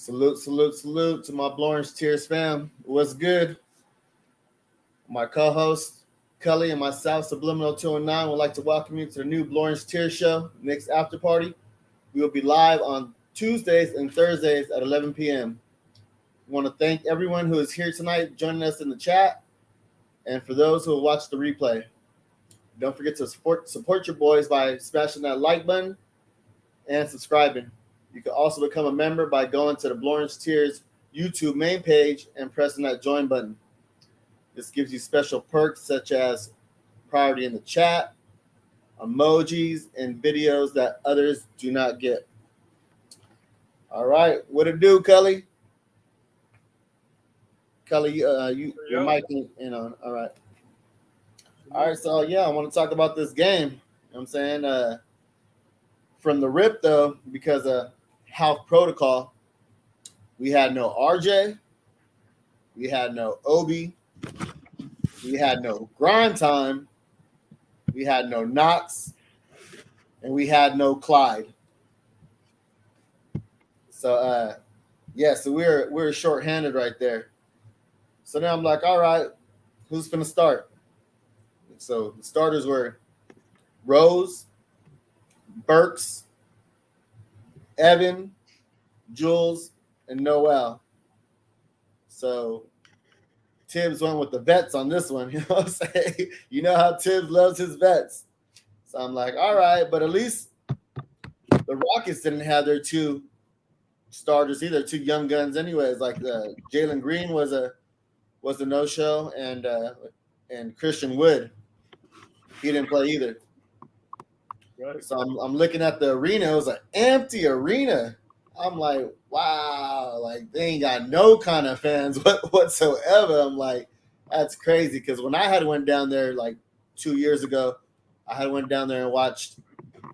Salute to my Blorence Tears fam. What's good? My co-host, Culley and myself, Subliminal 209, would like to welcome you to the new Blorence Tears show, Knicks After Party. We will be live on Tuesdays and Thursdays at 11 p.m. We want to thank everyone who is here tonight joining us in the chat, and for those who will watch the replay. Don't forget to support your boys by smashing that like button and subscribing. You can also become a member by going to the Blorence Tears YouTube main page and pressing that join button. This gives you special perks such as priority in the chat, emojis, and videos that others do not get. All right, what it do, Culley? Culley, your mic in on. All right. All right, so yeah, I want to talk about this game. You know what I'm saying? From the rip, though, because of health protocol, we had no RJ, we had no Obi, we had no grind time, we had no Knox, and we had no Clyde. So so we're shorthanded right there. So now I'm like, all right, who's gonna start? So the starters were Rose, Burks, Evan, Jules, and Noel. So Tibbs went with the vets on this one. You know what I'm saying? You know how Tibbs loves his vets. So I'm like, all right, but at least the Rockets didn't have their two starters either, two young guns anyways. Like Jalen Green was a no-show, and Christian Wood, he didn't play either. Right. So I'm looking at the arena. It was an empty arena. I'm like, wow, like they ain't got no kind of fans whatsoever. I'm like, that's crazy. Because when I had went down there like 2 years ago, I had went down there and watched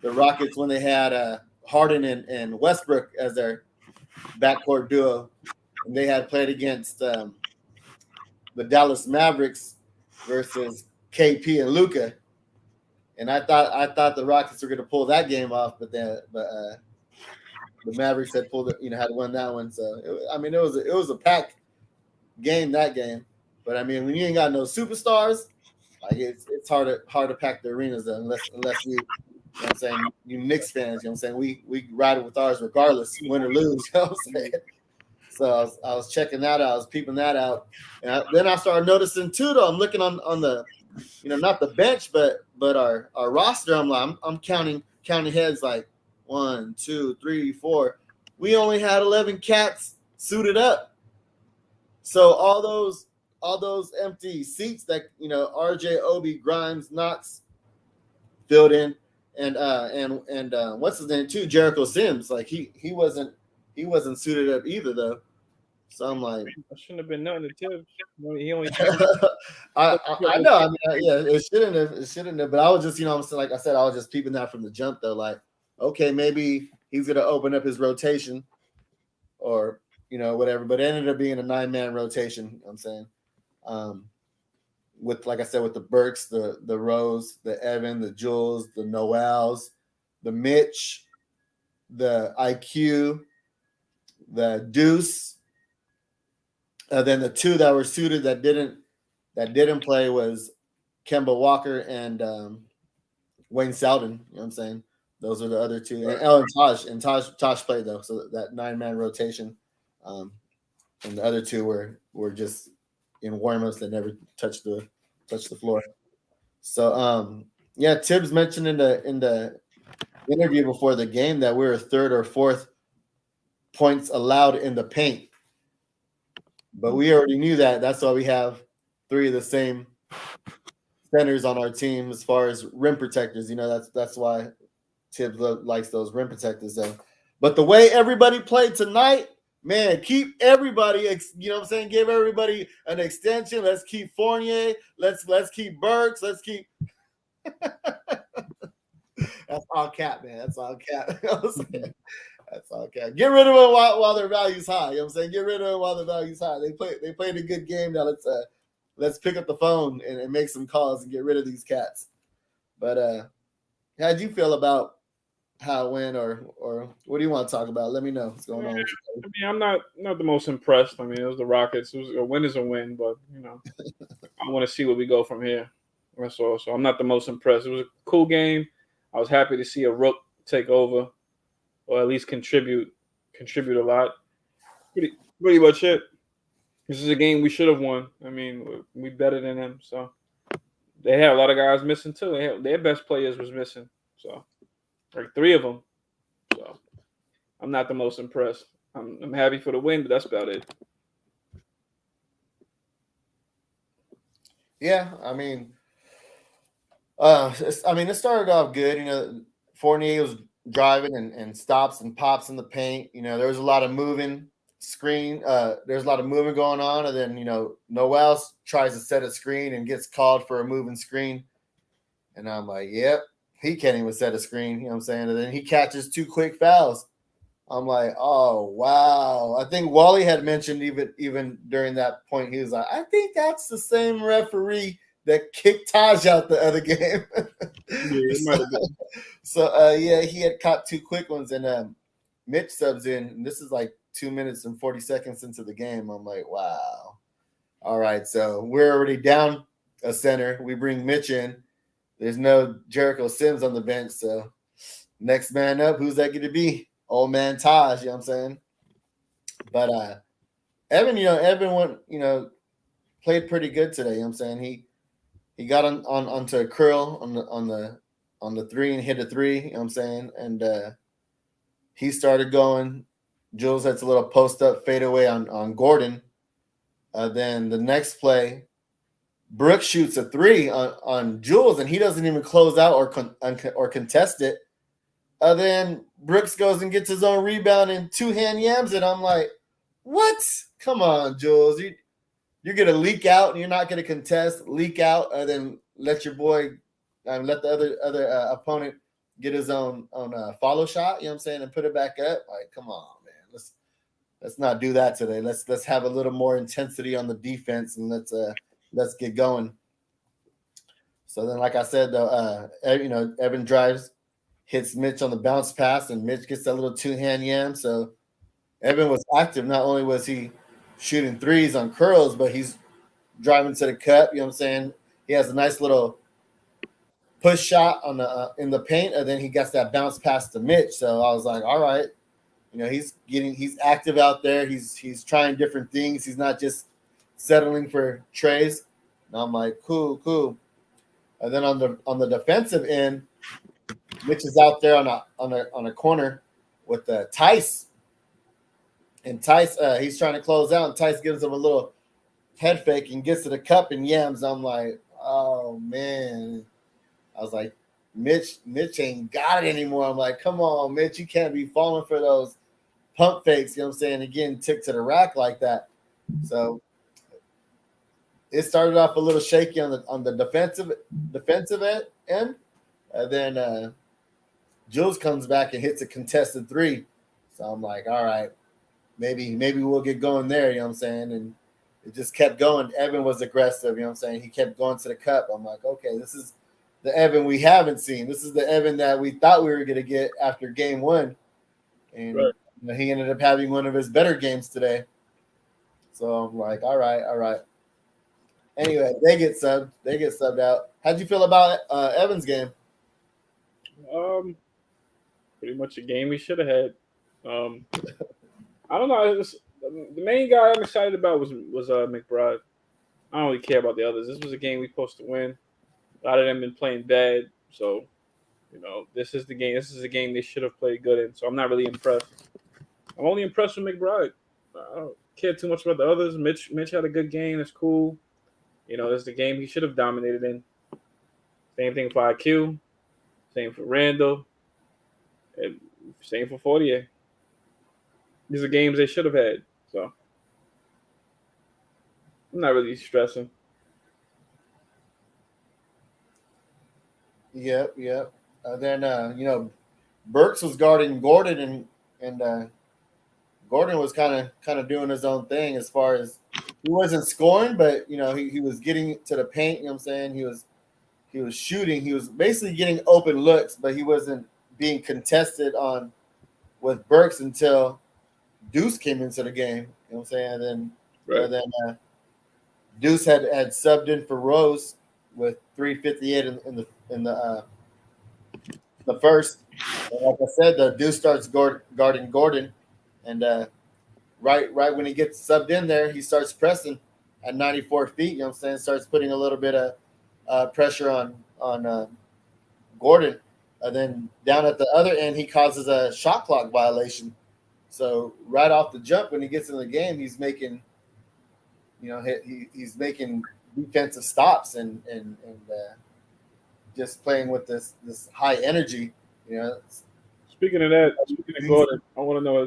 the Rockets when they had Harden and Westbrook as their backcourt duo, and they had played against the Dallas Mavericks versus KP and Luka. And I thought the Rockets were going to pull that game off, but the Mavericks had had won that one. So it was a packed game, that game. But I mean, when you ain't got no superstars, like it's hard to pack the arenas though, unless you know what I'm saying, you Knicks fans, you know what I'm saying, we ride it with ours regardless, win or lose. You know what I'm saying? So I was checking that out, I was peeping that out, and then I started noticing too. Though I'm looking on the, not the bench, but our roster. I'm counting heads like 1, 2, 3, 4. We only had 11 cats suited up. So all those empty seats that RJ, Obi, Grimes, Knox filled in, and what's his name too, Jericho Sims. Like he wasn't suited up either though. So I'm like, I shouldn't have been nothing to Tibbs. He only. I know. I mean, yeah, it shouldn't have. But I was just, like I said, I was just peeping that from the jump though. Like, okay, maybe he's gonna open up his rotation, or whatever. But it ended up being a 9-man rotation. You know what I'm saying, with, like I said, with the Burks, the Rose, the Evan, the Jules, the Noels, the Mitch, the IQ, the Deuce. Then the two that were suited that didn't play was Kemba Walker and Wayne Selden. You know what I'm saying? Those are the other two. And Tosh played though, so that 9-man rotation. And the other two were just in warm-ups that never touched the floor. So Tibbs mentioned in the interview before the game that we were third or fourth points allowed in the paint. But we already knew that. That's why we have 3 of the same centers on our team as far as rim protectors. That's why Tibbs likes those rim protectors though. But the way everybody played tonight, man, keep everybody, you know what I'm saying? Give everybody an extension. Let's keep Fournier. Let's keep Burks. Let's keep That's all cap, man. That's all cap. You know what I'm saying? That's all cap. Get rid of them while their value's high. You know what I'm saying? Get rid of them while their value's high. They played a good game. Now let's pick up the phone and make some calls and get rid of these cats. But how'd you feel about how it went, or what do you want to talk about? Let me know what's going on with you. I mean, I'm not the most impressed. I mean, it was the Rockets. It was a win is a win, but I want to see where we go from here. That's all. So I'm not the most impressed. It was a cool game. I was happy to see a rook take over, or at least contribute a lot. Pretty much it. This is a game we should have won. I mean, we better than them. So they had a lot of guys missing too. Their best players was missing. So like 3 of them. So I'm not the most impressed. I'm happy for the win, but that's about it. Yeah, I mean, it started off good. Fournier was driving and stops and pops in the paint. There was a lot of moving screen. There's a lot of moving going on, and then Noel tries to set a screen and gets called for a moving screen, and I'm like, yep, he can't even set a screen. You know what I'm saying? And then he catches 2 quick fouls. I'm like, oh wow. I think Wally had mentioned even during that point, he was like, I think that's the same referee that kicked Taj out the other game. It might have been. So yeah, he had caught 2 quick ones, and Mitch subs in, and this is like 2 minutes and 40 seconds into the game. I'm like, wow. All right, so we're already down a center. We bring Mitch in. There's no Jericho Sims on the bench, so next man up, who's that going to be? Old man Taj, you know what I'm saying? But Evan went, played pretty good today, you know what I'm saying? He got onto a curl on the 3 and hit a 3, you know what I'm saying? And he started going. Jules had a little post up fadeaway on Gordon. Then the next play, Brooks shoots a 3 on Jules, and he doesn't even close out or contest it. Then Brooks goes and gets his own rebound and 2-hand yams it. I'm like, what? Come on, Jules. You're going to leak out and you're not going to contest. Leak out, and then let your boy let the other opponent get his own follow shot, you know what I'm saying, and put it back up. Like, come on, man. Let's not do that today. Let's have a little more intensity on the defense, and let's get going. So then, like I said, though, Evan drives, hits Mitch on the bounce pass, and Mitch gets that little 2-hand yam. So Evan was active. Not only was he shooting 3s on curls, but he's driving to the cup. You know what I'm saying? He has a nice little push shot on the in the paint, and then he gets that bounce pass to Mitch. So I was like, all right, he's active out there. He's trying different things. He's not just settling for trays. And I'm like, cool. And then on the defensive end, Mitch is out there on a corner with Tice. And Tice, he's trying to close out, and Tice gives him a little head fake and gets to the cup and yams. I'm like, oh man. I was like, Mitch ain't got it anymore. I'm like, come on, Mitch, you can't be falling for those pump fakes, you know what I'm saying? Again, tick to the rack like that. So it started off a little shaky on the defensive end. And then Jules comes back and hits a contested 3. So I'm like, all right, maybe we'll get going there, you know what I'm saying? And it just kept going. Evan was aggressive, you know what I'm saying? He kept going to the cup. I'm like, okay, this is the Evan we haven't seen. This is the Evan that we thought we were going to get after game 1. And right. He ended up having one of his better games today. So I'm like, all right. Anyway, they get subbed out. How'd you feel about Evan's game? Pretty much a game we should have had. I don't know. The main guy I'm excited about was McBride. I don't really care about the others. This was a game we supposed to win. A lot of them been playing bad, so this is the game. This is a game they should have played good in. So I'm not really impressed. I'm only impressed with McBride. I don't care too much about the others. Mitch had a good game. It's cool. This is the game he should have dominated in. Same thing for IQ. Same for Randall. And same for Fortier. These are games they should have had. So I'm not really stressing. Yep. Then Burks was guarding Gordon, and Gordon was kind of doing his own thing as far as he wasn't scoring, but he was getting to the paint. You know what I'm saying? He was shooting. He was basically getting open looks, but he wasn't being contested on with Burks until Deuce came into the game. You know what I'm saying? And then Deuce had subbed in for Rose with 3:58 in the first. And like I said, the Deuce starts guarding Gordon, and right when he gets subbed in there, he starts pressing at 94 feet. You know what I'm saying? Starts putting a little bit of pressure on Gordon. And then down at the other end, he causes a shot clock violation. So right off the jump, when he gets in the game, he's making, he's making defensive stops and just playing with this high energy. Speaking of Gordon, I want to know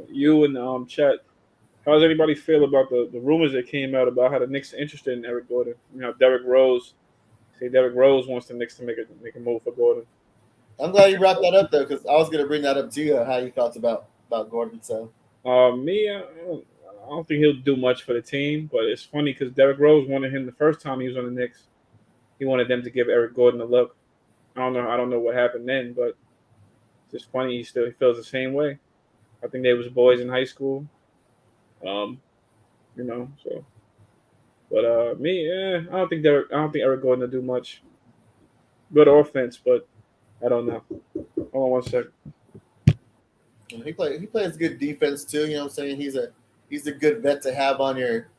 you and chat. How does anybody feel about the rumors that came out about how the Knicks are interested in Eric Gordon? Derrick Rose wants the Knicks to make a move for Gordon. I'm glad you brought that up though, because I was going to bring that up to you, how you felt about Gordon. So me, I don't think he'll do much for the team, but it's funny because Derrick Rose wanted him the first time he was on the Knicks. He wanted them to give Eric Gordon a look. I don't know what happened then, but it's just funny. He feels the same way. I think they was boys in high school. So, but me, I don't think Eric Gordon will do much. Good offense, but I don't know. Hold on one second. He plays good defense too. You know what I'm saying? He's a good vet to have on your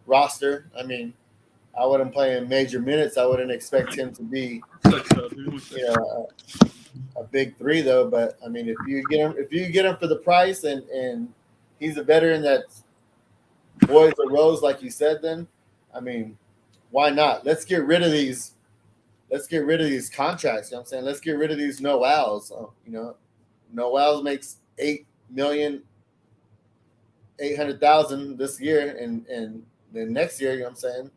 roster. I mean, I wouldn't play in major minutes. I wouldn't expect him to be, a big three though. But I mean, if you get him for the price and he's a veteran that's boys or Rose, like you said, then I mean, why not? Let's get rid of these contracts. You know what I'm saying? Let's get rid of these Noels. Noels makes $800,000 this year, and then next year, you know what I'm saying?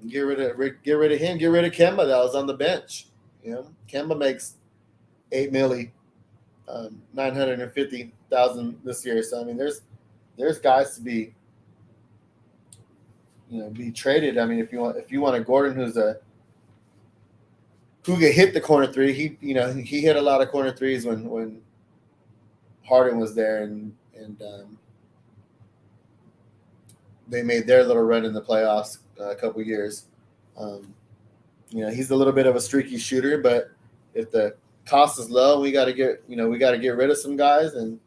Get rid of him. Get rid of Kemba that was on the bench. Kemba makes $8,950,000 this year. So I mean, there's guys to be traded. I mean, if you want a Gordon who could hit the corner three, he hit a lot of corner threes when Harden was there, and they made their little run in the playoffs a couple years. He's a little bit of a streaky shooter, but if the cost is low, we got to get rid of some guys and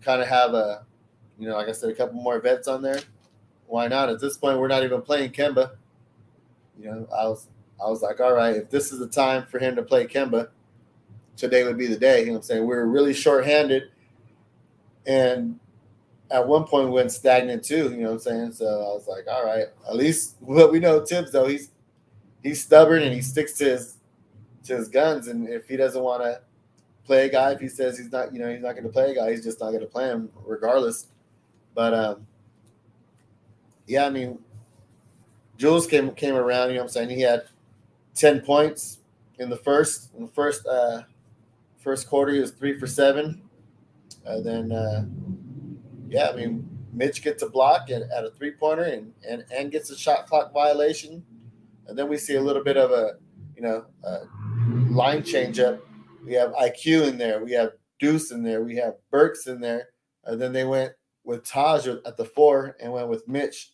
kind of have like I said, a couple more vets on there. Why not? At this point, we're not even playing Kemba. I was like, all right, if this is the time for him to play Kemba, today would be the day. You know what I'm saying? We were really shorthanded, and at one point we went stagnant too. You know what I'm saying? So I was like, all right, at least what we know Tibbs though, he's stubborn and he sticks to his guns. And if he doesn't want to play a guy, if he says he's not going to play a guy, he's just not going to play him regardless. But yeah, I mean, Jules came around. You know what I'm saying? He had 10 points in the first quarter. He was 3 for 7. Then I mean, Mitch gets a block at a 3-pointer and gets a shot clock violation. And then we see a little bit of a line change up. We have IQ in there. We have Deuce in there. We have Burks in there. And then they went with Taj at the 4 and went with Mitch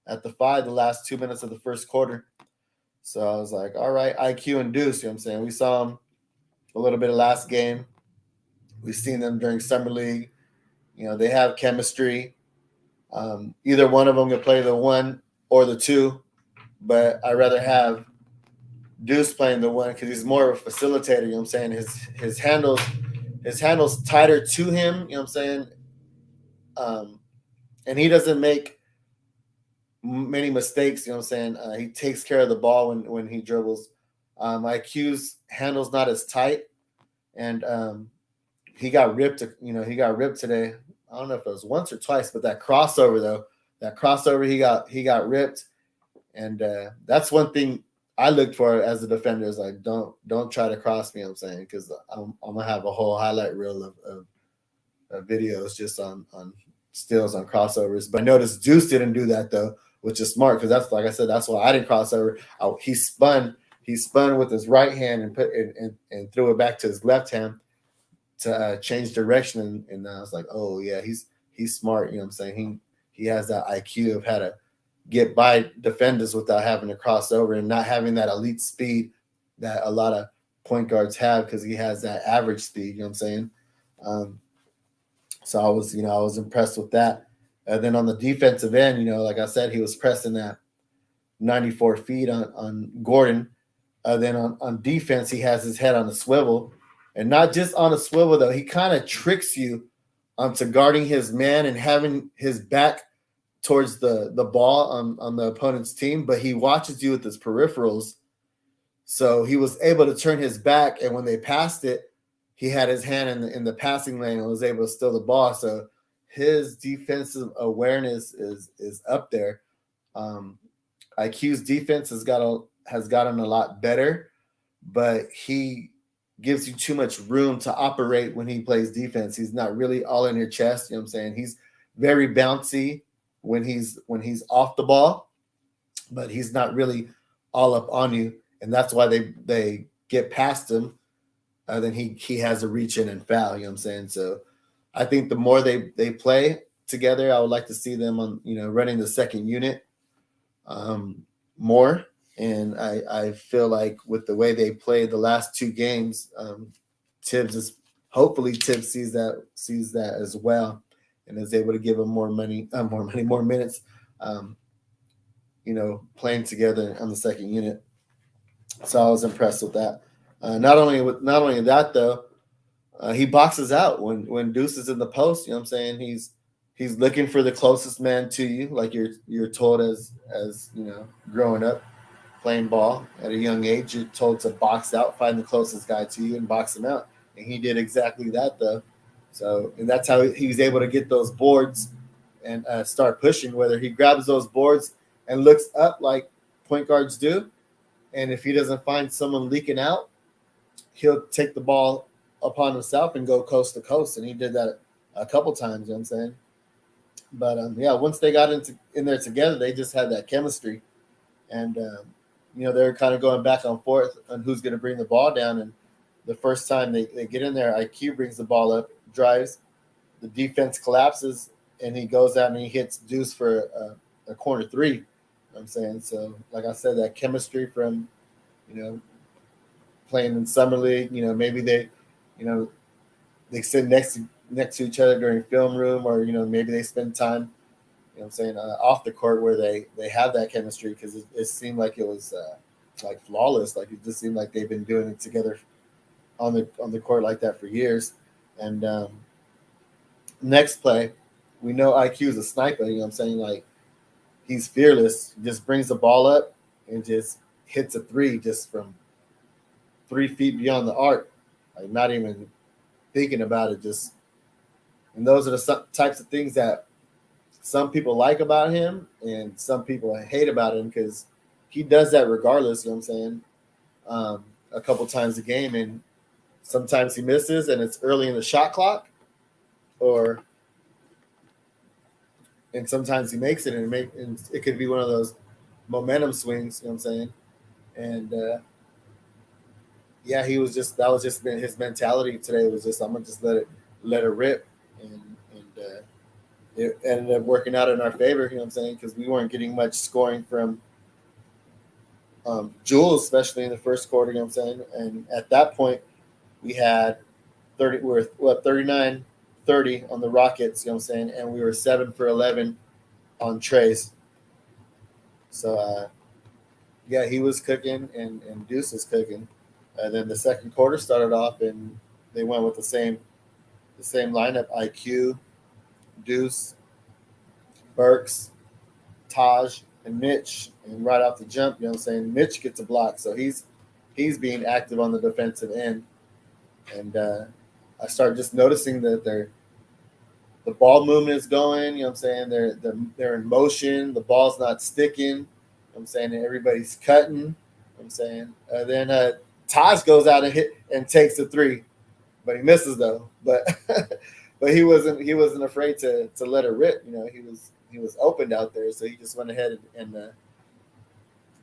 at the 5 the last 2 minutes of the first quarter. So I was like, all right, IQ and Deuce, you know what I'm saying? We saw them a little bit of last game. We've seen them during Summer League. They have chemistry. Either one of them can play the 1 or the 2, but I'd rather have Deuce playing the 1 because he's more of a facilitator, you know what I'm saying? His handle's tighter to him, you know what I'm saying? And he doesn't make many mistakes, you know what I'm saying? He takes care of the ball when he dribbles. IQ's handle's not as tight, and he got ripped. He got ripped today. I don't know if it was once or twice, but that crossover he got ripped, and that's one thing I looked for as a defender is like don't try to cross me. You know what I'm saying, because I'm gonna have a whole highlight reel of videos just on steals on crossovers. But I noticed Deuce didn't do that though, which is smart because that's like I said, that's why I didn't cross over. He spun he spun with his right hand and and threw it back to his left hand to change direction. And I was like, oh yeah, he's smart. You know what I'm saying? He has that IQ of how to get by defenders without having to cross over and not having that elite speed that a lot of point guards have, because he has that average speed. You know what I'm saying? So I was impressed with that. And then on the defensive end, like I said, he was pressing that 94 feet on Gordon. Then on defense, he has his head on a swivel, and not just on a swivel though. He kind of tricks you onto guarding his man and having his back towards the ball on the opponent's team, but he watches you with his peripherals. So he was able to turn his back, and when they passed it, he had his hand in the passing lane and was able to steal the ball. So his defensive awareness is up there. IQ's defense has gotten a lot better, but he gives you too much room to operate when he plays defense. He's not really all in your chest. You know what I'm saying? He's very bouncy when he's off the ball, but he's not really all up on you. And that's why they get past him. Then he has to reach in and foul. You know what I'm saying? So I think the more they play together, I would like to see them on, running the second unit more. And I feel like with the way they played the last two games, Tibbs sees that as well, and is able to give him more minutes, playing together on the second unit. So I was impressed with that. Not only that though, he boxes out when Deuce is in the post. You know what I'm saying? He's looking for the closest man to you, like you're told as growing up, playing ball at a young age. You're told to box out, find the closest guy to you, and box him out. And he did exactly that though. So, and that's how he was able to get those boards and start pushing. Whether he grabs those boards and looks up like point guards do, and if he doesn't find someone leaking out, he'll take the ball upon himself and go coast to coast. And he did that a couple times. You know what I'm saying? But once they got in there together, they just had that chemistry, and they're kind of going back and forth on who's going to bring the ball down. And the first time they get in there, IQ brings the ball up, drives, the defense collapses, and he goes out and he hits Deuce for a corner three. You know what I'm saying? So, like I said, that chemistry from playing in summer league. Maybe they sit next to each other during film room, or maybe they spend time off the court where they have that chemistry, because it seemed like it was like flawless. Like it just seemed like they've been doing it together on the court like that for years. And next play, we know IQ is a sniper. You know what I'm saying? Like, he's fearless. He just brings the ball up and just hits a three just from 3 feet beyond the arc, like not even thinking about it. And those are the types of things that some people like about him and some people hate about him, because he does that regardless. You know what I'm saying? A couple times a game, and sometimes he misses and it's early in the shot clock, and sometimes he makes it, and it could be one of those momentum swings. You know what I'm saying? And that was just his mentality today. It was just, I'm gonna just let it rip, and it ended up working out in our favor. You know what I'm saying? Because we weren't getting much scoring from Jules, especially in the first quarter. You know what I'm saying? And at that point, we had 39-30 on the Rockets. You know what I'm saying? And we were 7 for 11 on Trace. So he was cooking, and Deuce was cooking. And then the second quarter started off, and they went with the same lineup: IQ, Deuce, Burks, Taj, and Mitch. And right off the jump, you know what I'm saying, Mitch gets a block, so he's being active on the defensive end. And I started just noticing that the ball movement is going. You know what I'm saying? They're in motion. The ball's not sticking. You know what I'm saying? And everybody's cutting. You know what I'm saying? Then Taj goes out and takes a three, but he misses though. But but he wasn't afraid to let it rip. He was opened out there, so he just went ahead and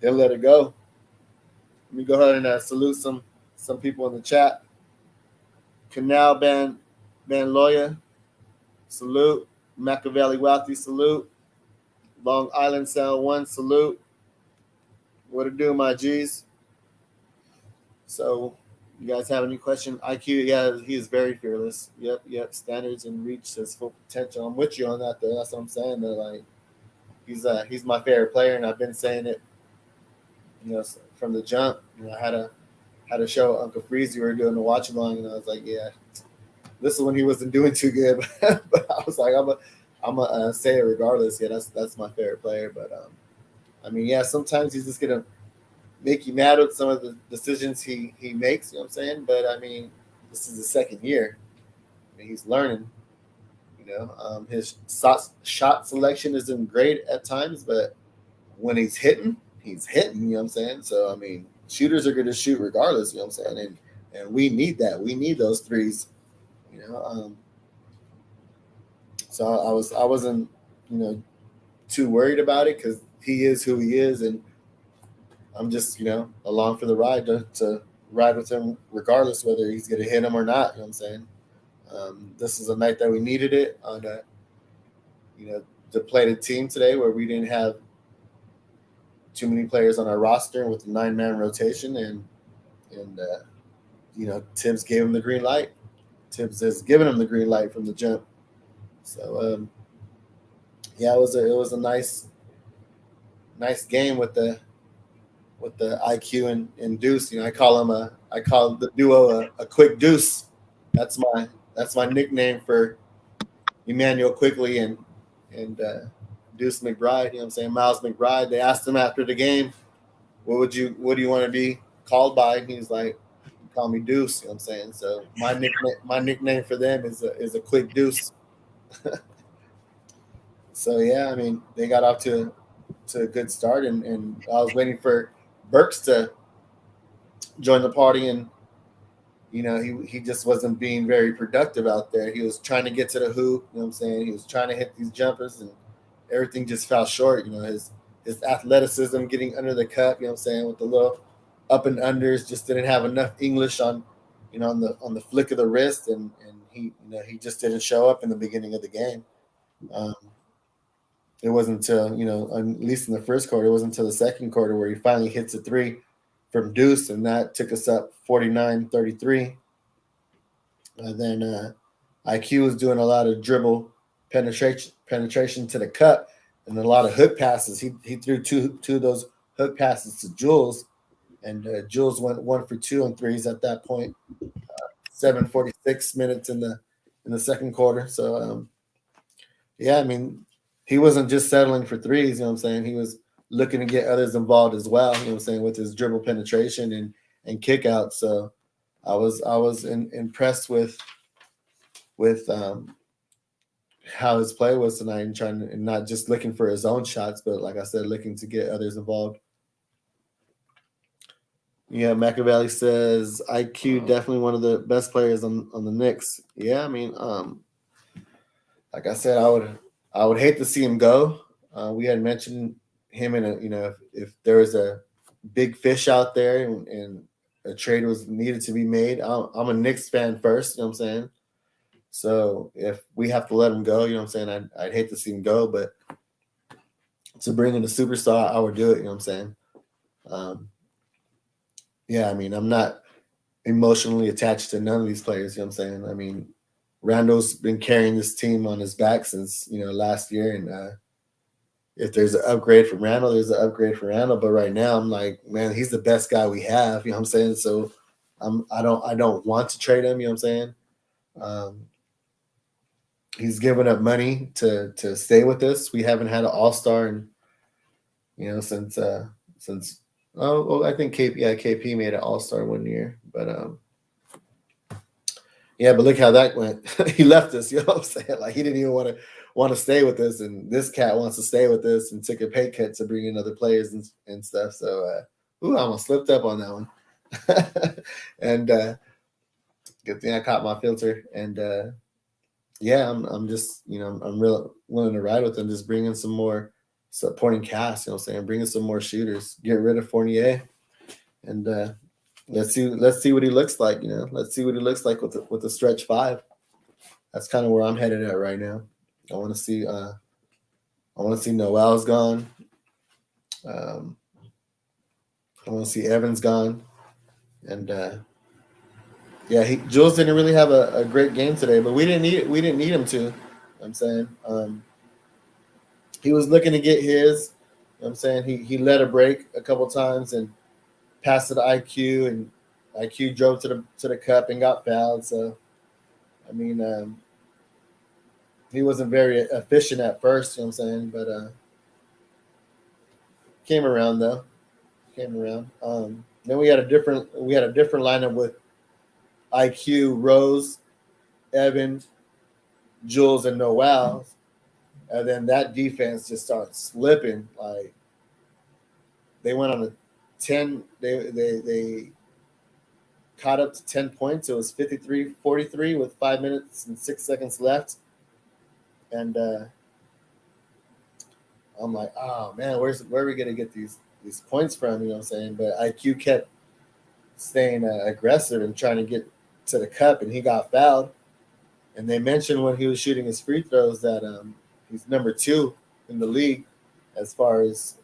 let it go. Let me go ahead and salute some people in the chat. Canal Ban Lawyer, salute. Machiavelli Wealthy, salute. Long Island Sound 1, salute. What it do, my G's? So, you guys have any question? IQ, yeah, he is very fearless. Yep. Standards and reach his full potential. I'm with you on that, though. That's what I'm saying. Though, like, he's my favorite player, and I've been saying it, from the jump. I had a show Uncle Freezy. We were doing the watch along, and I was like, yeah, this is when he wasn't doing too good. But I was like, I'm gonna say it regardless. Yeah, that's my favorite player. But I mean, yeah, sometimes he's just gonna make you mad with some of the decisions he makes. You know what I'm saying? But I mean, this is the second year. I mean, he's learning. His shot selection isn't great at times, but when he's hitting. You know what I'm saying? So I mean, shooters are going to shoot regardless. You know what I'm saying? And we need that. We need those threes. So I wasn't too worried about it because he is who he is, and I'm just along for the ride to ride with him regardless whether he's going to hit him or not. You know what I'm saying? This is a night that we needed it on a depleted team today where we didn't have too many players on our roster with the 9-man rotation, and Tibbs gave him the green light. Tibbs has given him the green light from the jump. So yeah, it was a nice game with the IQ and Deuce. I call the duo a quick deuce. That's my nickname for Emmanuel Quickley and Deuce McBride. You know what I'm saying? Miles McBride. They asked him after the game, what do you want to be called by? And he's like, call me Deuce. You know what I'm saying? So my nickname for them is a quick deuce. So yeah, I mean, they got off to a good start, and I was waiting for Burks to join the party, and he just wasn't being very productive out there. He was trying to get to the hoop. You know what I'm saying? He was trying to hit these jumpers, and everything just fell short. His athleticism getting under the cup. You know what I'm saying? With the little up and unders, just didn't have enough English on the flick of the wrist, and he just didn't show up in the beginning of the game. It wasn't until, at least in the first quarter, it wasn't until the second quarter where he finally hits a three from Deuce, and that took us up 49-33. And then IQ was doing a lot of dribble penetration to the cup and a lot of hook passes. He threw two of those hook passes to Jules, and Jules went 1 for 2 on threes at that point. 7:46 minutes in the second quarter. So yeah, I mean, he wasn't just settling for threes. You know what I'm saying? He was looking to get others involved as well. You know what I'm saying, with his dribble penetration and kick out. So I was impressed with how his play was tonight, and not just looking for his own shots, but like I said, looking to get others involved. Yeah, Machiavelli says IQ definitely one of the best players on the Knicks. Yeah, I mean, like I said, I would hate to see him go. We had mentioned him if there was a big fish out there and a trade was needed to be made. I'm a Knicks fan first, you know what I'm saying? So if we have to let him go, you know what I'm saying, I'd hate to see him go, but to bring in a superstar, I would do it, you know what I'm saying? Yeah, I mean, I'm not emotionally attached to none of these players, you know what I'm saying? I mean, Randall's been carrying this team on his back since, last year, and if there's an upgrade for Randall, there's an upgrade for Randall. But right now, I'm like, man, he's the best guy we have. You know what I'm saying? So I don't want to trade him. You know what I'm saying? He's given up money to stay with us. We haven't had an all-star since I think KP made an all-star one year. But yeah, but look how that went. He left us. You know what I'm saying? Like, he didn't even want to stay with us, and this cat wants to stay with us and took a pay cut to bring in other players and stuff. So, I almost slipped up on that one. And good thing I caught my filter. And yeah, I'm just I'm real willing to ride with them. Just bring in some more supporting cast. You know what I'm saying? Bring in some more shooters. Get rid of Fournier and let's see what he looks like. Let's see what he looks like with the stretch five. That's kind of where I'm headed at right now. I want to see Noel's gone. I want to see Evans gone, and Jules didn't really have a great game today, but we didn't need him to. I'm saying he was looking to get his. I'm saying he let a break a couple times and passed it to IQ, and IQ drove to the cup and got fouled. So, I mean, he wasn't very efficient at first. You know what I'm saying, but came around though. Came around. Then we had a different lineup with IQ, Rose, Evans, Jules, and Noel. And then that defense just started slipping. Like they went on a 10. They caught up to 10 points. It was 53-43 with 5 minutes and 6 seconds left. And I'm like, oh man, where are we gonna get these points from? You know what I'm saying? But IQ kept staying aggressive and trying to get to the cup, and he got fouled. And they mentioned when he was shooting his free throws that he's number 2 in the league as far as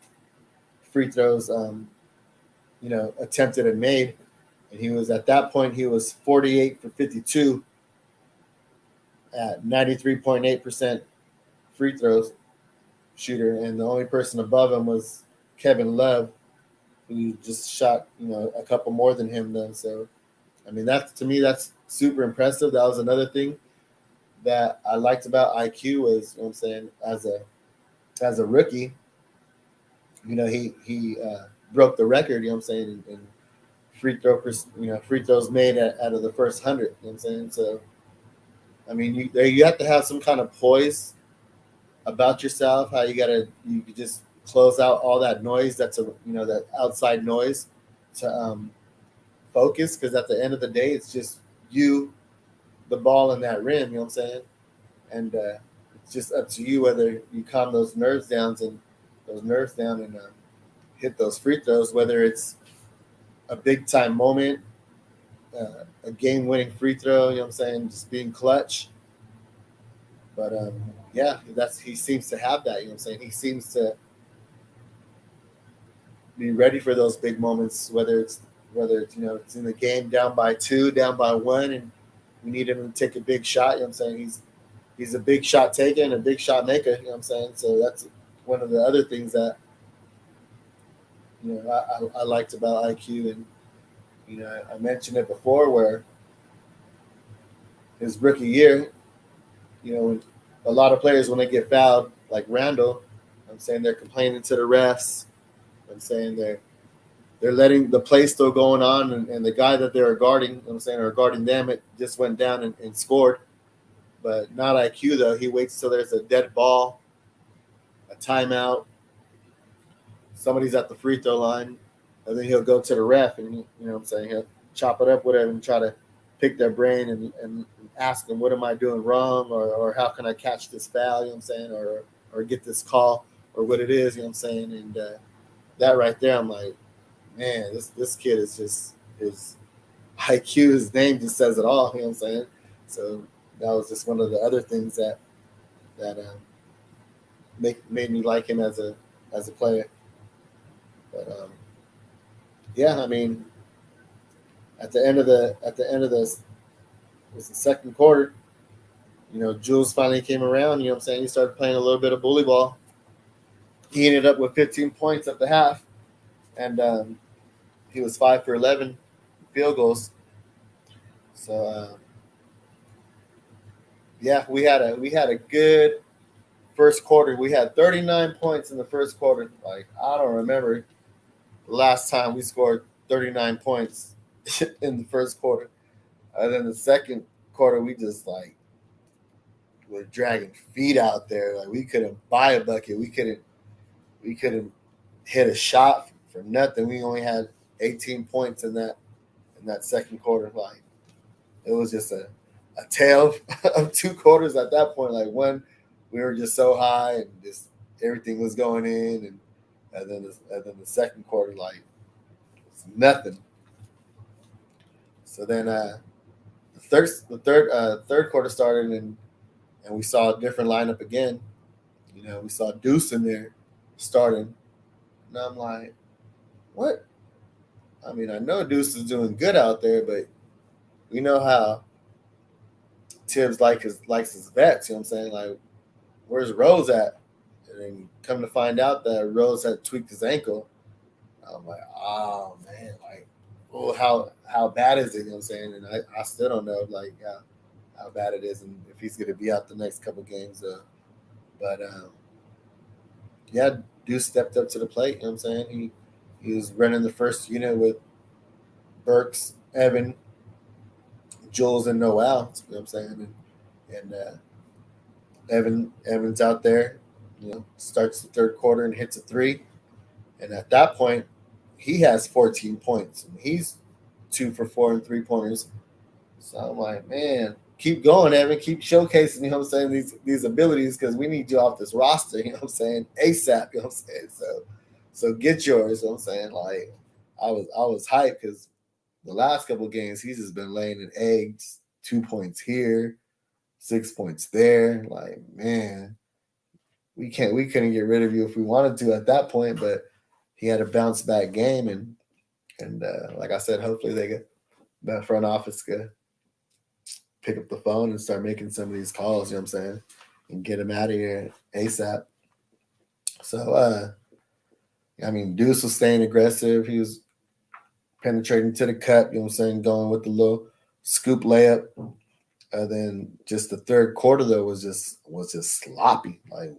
free throws, attempted and made. And he was at that point, he was 48 for 52 at 93.8% free throws shooter. And the only person above him was Kevin Love, who just shot, a couple more than him though. So, I mean, to me, that's super impressive. That was another thing that I liked about IQ was, what I'm saying, as a rookie, he broke the record, what I'm saying, in free throws made out of the first 100, what I'm saying. So, I mean, you have to have some kind of poise about yourself, how you just close out all that noise that's that outside noise to focus, because at the end of the day, it's just you, the ball in that rim, you know what I'm saying? And it's just up to you whether you calm those nerves down and hit those free throws, whether it's a big time moment, a game winning free throw, you know what I'm saying, just being clutch. But he seems to have that, you know what I'm saying? He seems to be ready for those big moments, whether it's it's in the game down by 2, down by 1, and we need him to take a big shot, you know what I'm saying? He's a big shot taker and a big shot maker, you know what I'm saying? So that's one of the other things that I liked about IQ. And I mentioned it before, where his rookie year, a lot of players, when they get fouled, like Randall, I'm saying they're complaining to the refs. I'm saying they're letting the play still going on, and the guy that they're guarding, I'm saying, or guarding them, it just went down and scored. But not IQ though. He waits till there's a dead ball, a timeout, somebody's at the free throw line, and then he'll go to the ref, and what I'm saying, he'll chop it up with him and try to pick their brain and ask them, what am I doing wrong, or how can I catch this foul, you know what I'm saying, or get this call, or what it is, you know what I'm saying. And that right there, I'm like, man, this kid is just, his IQ, his name just says it all, you know what I'm saying. So that was just one of the other things that made me like him as a player. But I mean, at the end of this, it was the second quarter. Jules finally came around. You know what I'm saying? He started playing a little bit of bully ball. He ended up with 15 points at the half, and he was 5 for 11 field goals. So we had a good first quarter. We had 39 points in the first quarter. Like, I don't remember the last time we scored 39 points in the first quarter. And then the second quarter, we just were dragging feet out there. Like, we couldn't buy a bucket. We couldn't hit a shot for nothing. We only had 18 points in that second quarter. Like, it was just a tale of 2 quarters at that point. Like, one, we were just so high and just everything was going in, and then the second quarter, like, nothing. So then the third quarter started, and we saw a different lineup again. We saw Deuce in there starting. And I'm like, what? I mean, I know Deuce is doing good out there, but we know how Tibbs likes his vets. You know what I'm saying? Like, where's Rose at? And then come to find out that Rose had tweaked his ankle. I'm like, oh man, like, well, how bad is it? You know what I'm saying? And I still don't know like how bad it is and if he's gonna be out the next couple games. But yeah, Deuce stepped up to the plate. You know what I'm saying? He was running the first unit with Burks, Evan, Jules, and Noel. You know what I'm saying? And Evan's out there. Starts the third quarter and hits a three. And at that point, he has 14 points. And he's 2 for 4 and 3-pointers. So I'm like, man, keep going, Evan. Keep showcasing, you know what I'm saying, these abilities because we need you off this roster, you know what I'm saying, ASAP, you know what I'm saying. So get yours, you know what I'm saying. Like I was hyped because the last couple of games he's just been laying in eggs, 2 points here, 6 points there. Like, man, we couldn't get rid of you if we wanted to at that point, but he had a bounce back game and like I said, hopefully that front office could pick up the phone and start making some of these calls, you know what I'm saying, and get him out of here ASAP. So I mean, Deuce was staying aggressive. He was penetrating to the cup, you know what I'm saying, going with the little scoop layup. Then just the third quarter though was just sloppy. Like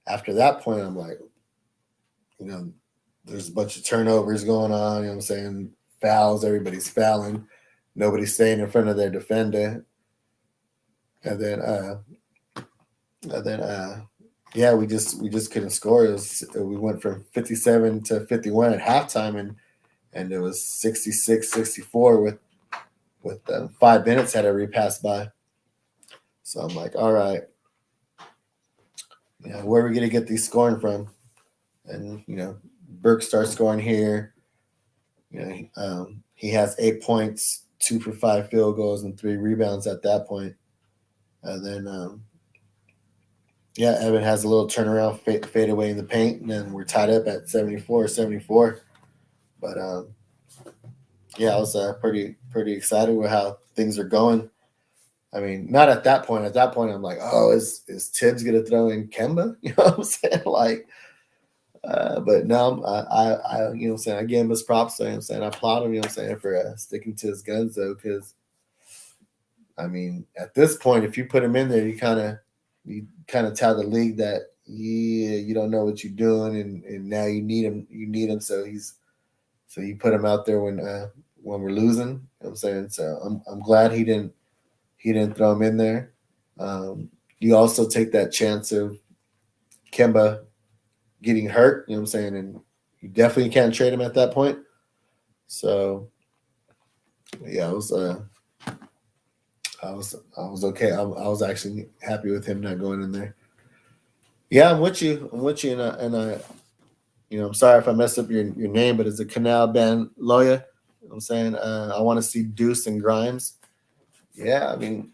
after that point, I'm like, there's a bunch of turnovers going on, you know what I'm saying? Fouls, everybody's fouling. Nobody's staying in front of their defender. And then yeah, we just couldn't score. We went from 57 to 51 at halftime and it was 66-64 with 5 minutes had already passed by. So I'm like, all right, where are we gonna get these scoring from? And Burke starts scoring here. He has 8 points, 2 for 5 field goals, and 3 rebounds at that point. And then Evan has a little turnaround fade away in the paint, and then we're tied up at 74-74. But I was pretty excited with how things are going. I mean, not at that point. At that point, I'm like, oh, is Tibbs gonna throw in Kemba? You know what I'm saying? Like, but no, I you know what I'm saying, I give him his props. So, you know what I'm saying, I applaud him. You know what I'm saying, for sticking to his guns though, because I mean, at this point, if you put him in there, you kind of tell the league that you don't know what you're doing, and now you need him. So you put him out there when we're losing. You know what I'm saying? So I'm glad he didn't throw him in there. You also take that chance of Kemba getting hurt. You know what I'm saying? And you definitely can't trade him at that point. So yeah, I was okay. I was actually happy with him not going in there. Yeah, I'm with you, and I I'm sorry if I messed up your name, but it's a Canal Band Lawyer. You know what I'm saying, I want to see Deuce and Grimes. Yeah, I mean,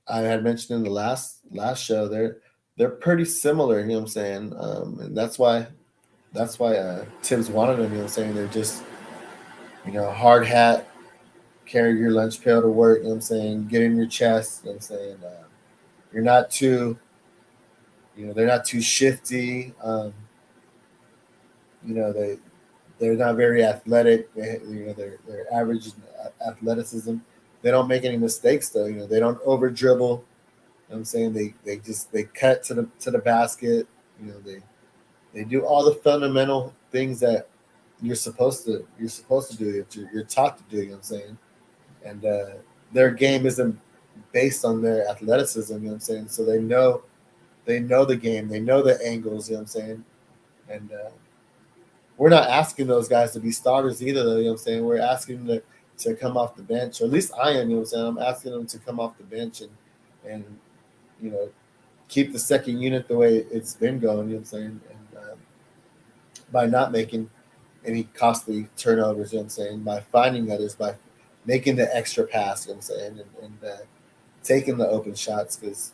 I had mentioned in the last show they're pretty similar. You know what I'm saying, and that's why Tibbs wanted them. You know what I'm saying, they're just hard hat, carry your lunch pail to work. You know what I'm saying, get in your chest. You know what I'm saying, you're not too. They're not too shifty. They're not very athletic. They're average athleticism. They don't make any mistakes though. They don't over dribble. You know what I'm saying, they cut to the basket. They do all the fundamental things that you're supposed to do. You're taught to do. You know what I'm saying, and their game isn't based on their athleticism. You know what I'm saying, so they know the game. They know the angles. You know what I'm saying, and we're not asking those guys to be starters either, though. You know what I'm saying, we're asking them to come off the bench, or at least I am. You know what I'm saying, I'm asking them to come off the bench and keep the second unit the way it's been going. You know what I'm saying, and by not making any costly turnovers. You know what I'm saying? By finding others, by making the extra pass. You know what I'm saying? And taking the open shots, because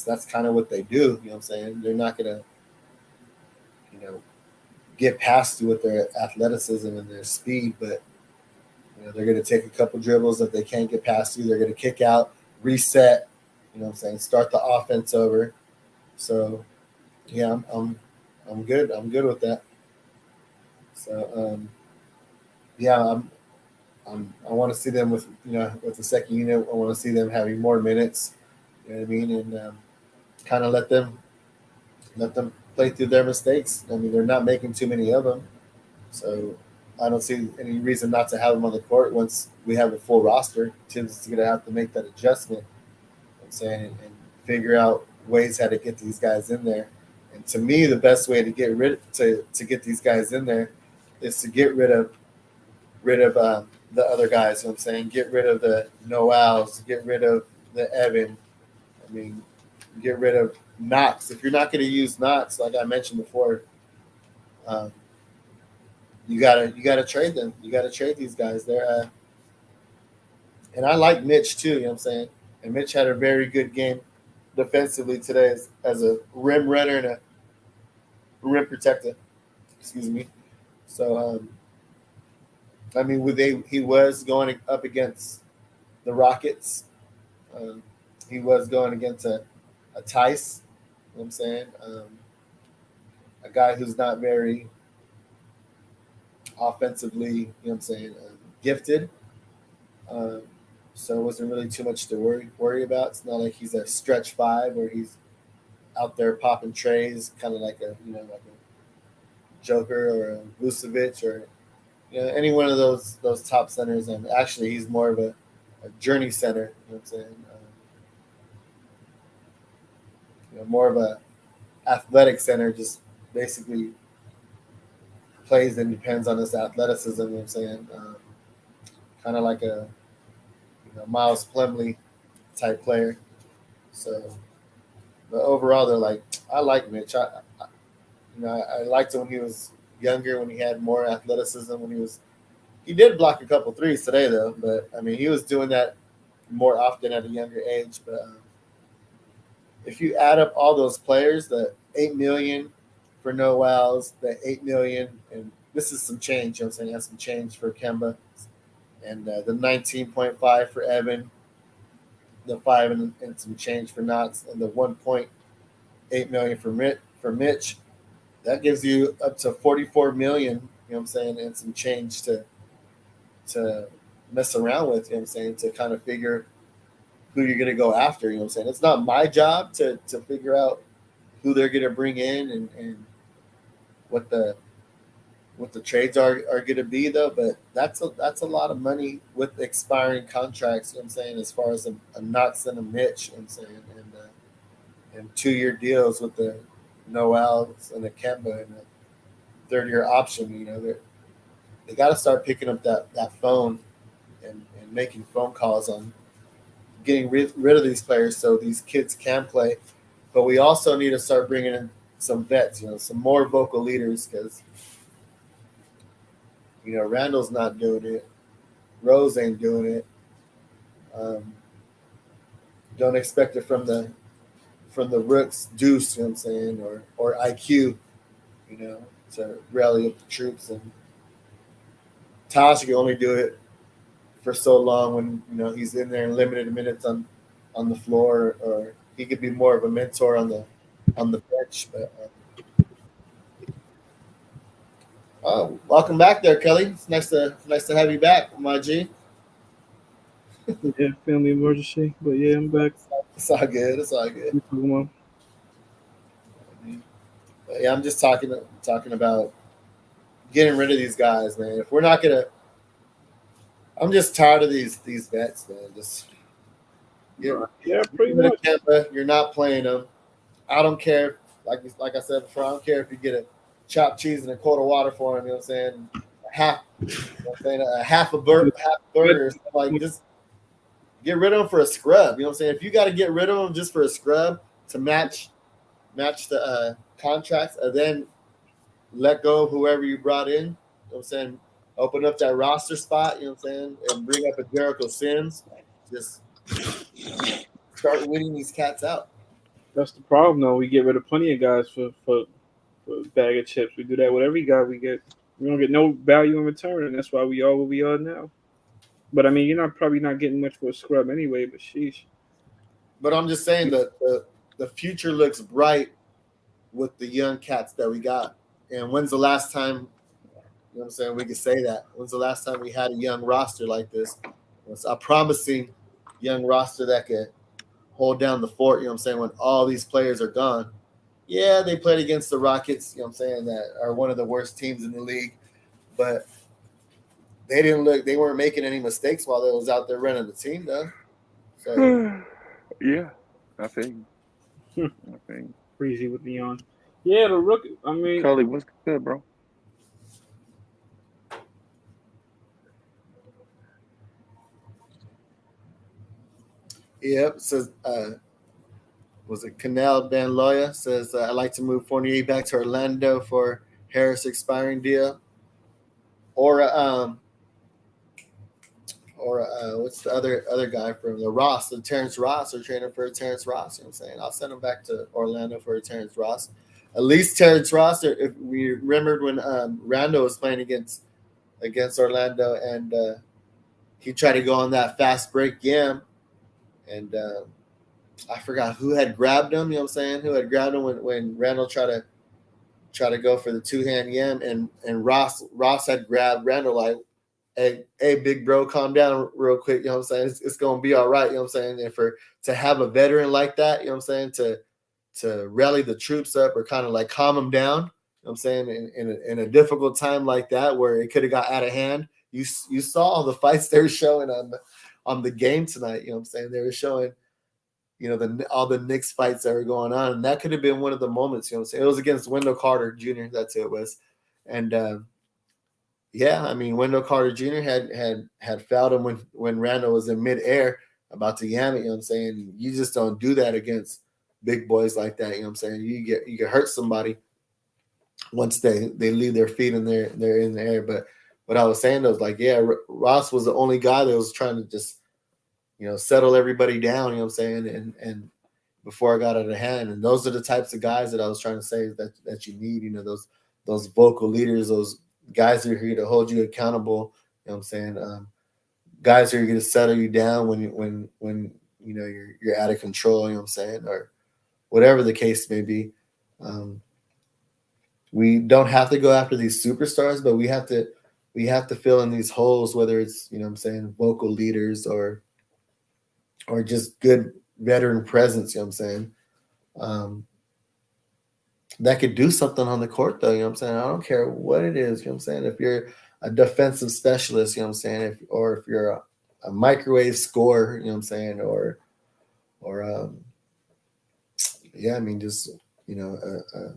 that's kind of what they do. You know what I'm saying? They're not gonna get past you with their athleticism and their speed, but they're going to take a couple dribbles. If they can't get past you, they're going to kick out, reset. You know what I'm saying? Start the offense over. So, yeah, I'm good. I'm good with that. So, yeah, I want to see them with with the second unit. I want to see them having more minutes. You know what I mean? And kind of let them play through their mistakes. I mean, they're not making too many of them. So I don't see any reason not to have them on the court once we have a full roster. Tim's going to have to make that adjustment, I'm saying, and figure out ways how to get these guys in there. And to me, the best way to get get these guys in there is to get rid of the other guys. You know what I'm saying? Get rid of the Noels, get rid of the Evan. I mean, get rid of Knox. If you're not going to use Knox, like I mentioned before, you gotta trade them. You gotta trade these guys. And I like Mitch too. You know what I'm saying? And Mitch had a very good game defensively today as a rim runner and a rim protector. Excuse me. So I mean, he was going up against the Rockets. He was going against a Tice. You know what I'm saying? A guy who's not very offensively, you know what I'm saying, gifted. So it wasn't really too much to worry about. It's not like he's a stretch five where he's out there popping trays, kind of like a Joker or a Vucevic or any one of those top centers. And actually, he's more of a journey center. You know what I'm saying? More of a athletic center, just basically plays and depends on his athleticism. You know what I'm saying? Kind of like a Miles Plumlee type player. So, but overall, I like Mitch. I liked him when he was younger, when he had more athleticism. He did block a couple threes today though, but I mean he was doing that more often at a younger age. But if you add up all those players, the $8 million for Noels, the $8 million, and this is some change. You know what I'm saying? That's some change for Kemba, and the 19.5 for Evan, the 5 and some change for Knox, and the 1.8 million for Mitch. That gives you up to 44 million. You know what I'm saying, and some change to mess around with. You know what I'm saying, to kind of figure who you're going to go after. You know what I'm saying? It's not my job to figure out who they're going to bring in and what the trades are going to be though. But that's a lot of money with expiring contracts. You know what I'm saying, as far as a Knox and a Mitch. You know what I'm saying, and 2-year deals with the Noels and a Kemba and a 3rd-year option. They got to start picking up that phone and making phone calls on getting rid of these players so these kids can play. But we also need to start bringing in some vets, some more vocal leaders, because Randall's not doing it, Rose ain't doing it. Don't expect it from the rooks, Deuce, you know what I'm saying, or IQ, to rally up the troops. And Tosh can only do it for so long when he's in there in limited minutes on the floor, or he could be more of a mentor on the bench. But welcome back there, Kelly. It's nice to have you back, my G. Yeah, family emergency, but yeah, I'm back. It's all good. It's all good. But yeah, I'm just talking about getting rid of these guys, man. If we're not gonna, I'm just tired of these vets, man. Just pretty much. Kemba, you're not playing them. I don't care. Like I said before, I don't care if you get a chopped cheese and a quart of water for him. You know what I'm saying? Half a burger. Like, just get rid of him for a scrub. You know what I'm saying? If you got to get rid of him just for a scrub to match the contracts, and then let go of whoever you brought in. You know what I'm saying? Open up that roster spot, you know what I'm saying? And bring up a Jericho Sims. Just start winning these cats out. That's the problem, though. We get rid of plenty of guys for a bag of chips. We do that with every guy we get. We don't get no value in return, and that's why we are what we are now. But I mean, you're not probably not getting much for a scrub anyway. But sheesh. But I'm just saying that the future looks bright with the young cats that we got. And when's the last time, you know what I'm saying, we could say that? When's the last time we had a young roster like this? It's a promising young roster that could hold down the fort, you know what I'm saying, when all these players are gone. Yeah, they played against the Rockets, you know what I'm saying, that are one of the worst teams in the league. But they weren't making any mistakes while they was out there running the team, though. So Yeah, I think. I think. Breezy with Leon. Yeah, the rookie. I mean, Cully, what's good, bro? yep, says was it Canal Van Loya says I'd like to move Fournier back to Orlando for Harris expiring deal, or what's the other guy from the Ross, the Terrence Ross, or training for Terrence Ross. You know what I'm saying? I'll send him back to Orlando for a Terrence Ross. At least Terrence Ross. If we remembered when Rando was playing against Orlando, and he tried to go on that fast break yam, and I forgot who had grabbed him. You know what I'm saying? Who had grabbed him when Randall tried to go for the 2-hand yam, and Ross had grabbed Randall like, hey, big bro, calm down real quick. You know what I'm saying? It's gonna be all right. You know what I'm saying? And to have a veteran like that, you know what I'm saying, to rally the troops up or kind of like calm them down. You know what I'm saying? In a difficult time like that where it could have got out of hand. You saw all the fights they were showing on the game tonight. You know what I'm saying? They were showing, you know, all the Knicks fights that were going on, and that could have been one of the moments. You know what I'm saying? It was against Wendell Carter Jr. That's who it was, and. Yeah, I mean, Wendell Carter Jr. had fouled him when Randall was in midair about to yam it. You know what I'm saying? You just don't do that against big boys like that. You know what I'm saying? You get hurt somebody once they leave their feet and they're in the air. But what I was saying was like, yeah, Ross was the only guy that was trying to just, you know, settle everybody down. You know what I'm saying? And before I got out of hand, and those are the types of guys that I was trying to say that you need. You know, those vocal leaders, those guys who are here to hold you accountable. You know what I'm saying? Guys who are going to settle you down when you know you're out of control. You know what I'm saying? Or whatever the case may be. We don't have to go after these superstars, but we have to fill in these holes, whether it's, you know what I'm saying, vocal leaders or just good veteran presence. You know what I'm saying? That could do something on the court, though. You know what I'm saying? I don't care what it is. You know what I'm saying? If you're a defensive specialist, you know what I'm saying? If you're a microwave scorer, you know what I'm saying? Or yeah, I mean, just, you know, a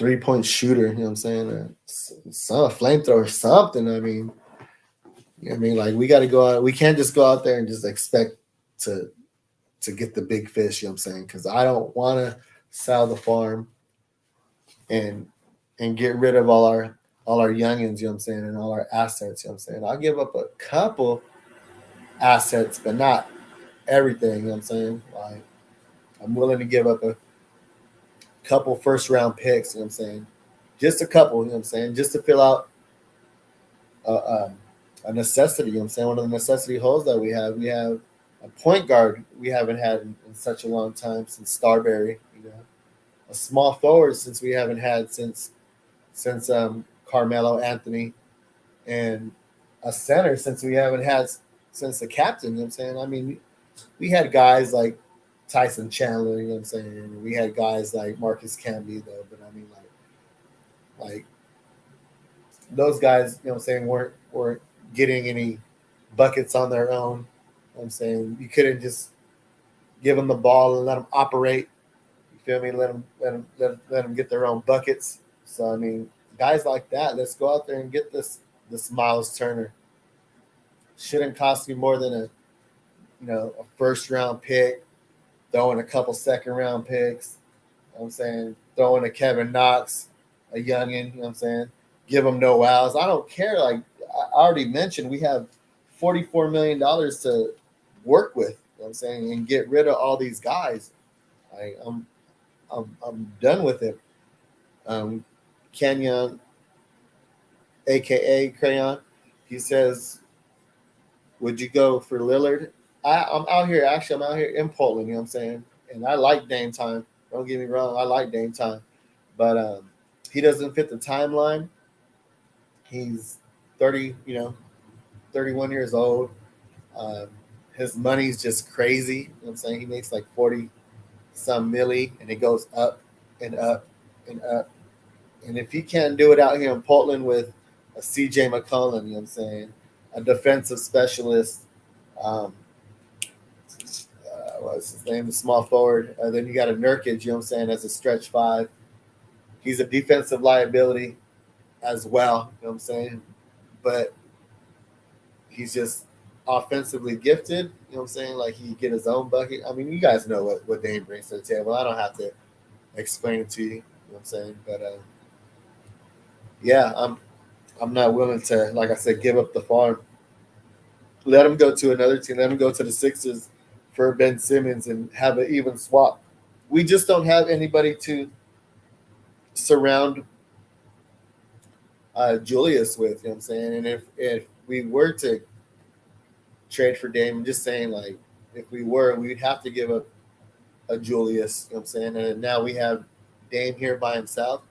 3-point shooter, you know what I'm saying? A flamethrower, something. I mean, you know what I mean? Like, we got to go out. We can't just go out there and just expect to get the big fish, you know what I'm saying? Because I don't want to sell the farm and get rid of all our youngins, you know what I'm saying, and all our assets, you know what I'm saying. I'll give up a couple assets, but not everything, you know what I'm saying. Like, I'm willing to give up a couple first round picks, you know what I'm saying. Just a couple, you know what I'm saying, just to fill out a necessity, you know what I'm saying. One of the necessity holes that we have a point guard we haven't had in such a long time since Starberry, you know. A small forward since we haven't had since Carmelo Anthony, and a center since we haven't had since the captain. You know what I'm saying? I mean, we had guys like Tyson Chandler. You know what I'm saying? We had guys like Marcus Camby, though. But I mean, like those guys, you know what I'm saying, weren't getting any buckets on their own. You know what I'm saying? You couldn't just give them the ball and let them operate. You feel me? Let them get their own buckets. So I mean, guys like that, let's go out there and get this Miles Turner. Shouldn't cost you more than a first round pick, throwing a couple second round picks. You know what I'm saying, throwing a Kevin Knox, a youngin. You know what I'm saying? Give him no wows. I don't care. Like I already mentioned, we have $44 million to work with. You know what I'm saying, and get rid of all these guys. I'm done with it. Kenyon, aka Crayon, he says, "Would you go for Lillard?" I'm out here. Actually, I'm out here in Portland. You know what I'm saying? And I like Dame Time. Don't get me wrong. I like Dame Time, but he doesn't fit the timeline. He's 30. 31 years old. Um, his money's just crazy. You know what I'm saying? He makes like 40 some milli, and it goes up and up and up. And if he can't do it out here in Portland with a CJ McCollum, you know what I'm saying, a defensive specialist, what's his name, the small forward, then you got a Nurkic, you know what I'm saying, as a stretch five. He's a defensive liability as well, you know what I'm saying, but he's just offensively gifted, you know what I'm saying, like he get his own bucket. I mean, you guys know what Dame brings to the table. I don't have to explain it to you, you know what I'm saying, but yeah, I'm not willing to, like I said, give up the farm. Let him go to another team. Let him go to the Sixers for Ben Simmons and have an even swap. We just don't have anybody to surround Julius with, you know what I'm saying? And if we were to trade for Dame, I'm just saying, like, if we were, we'd have to give up a Julius, you know what I'm saying? And now we have Dame here by himself.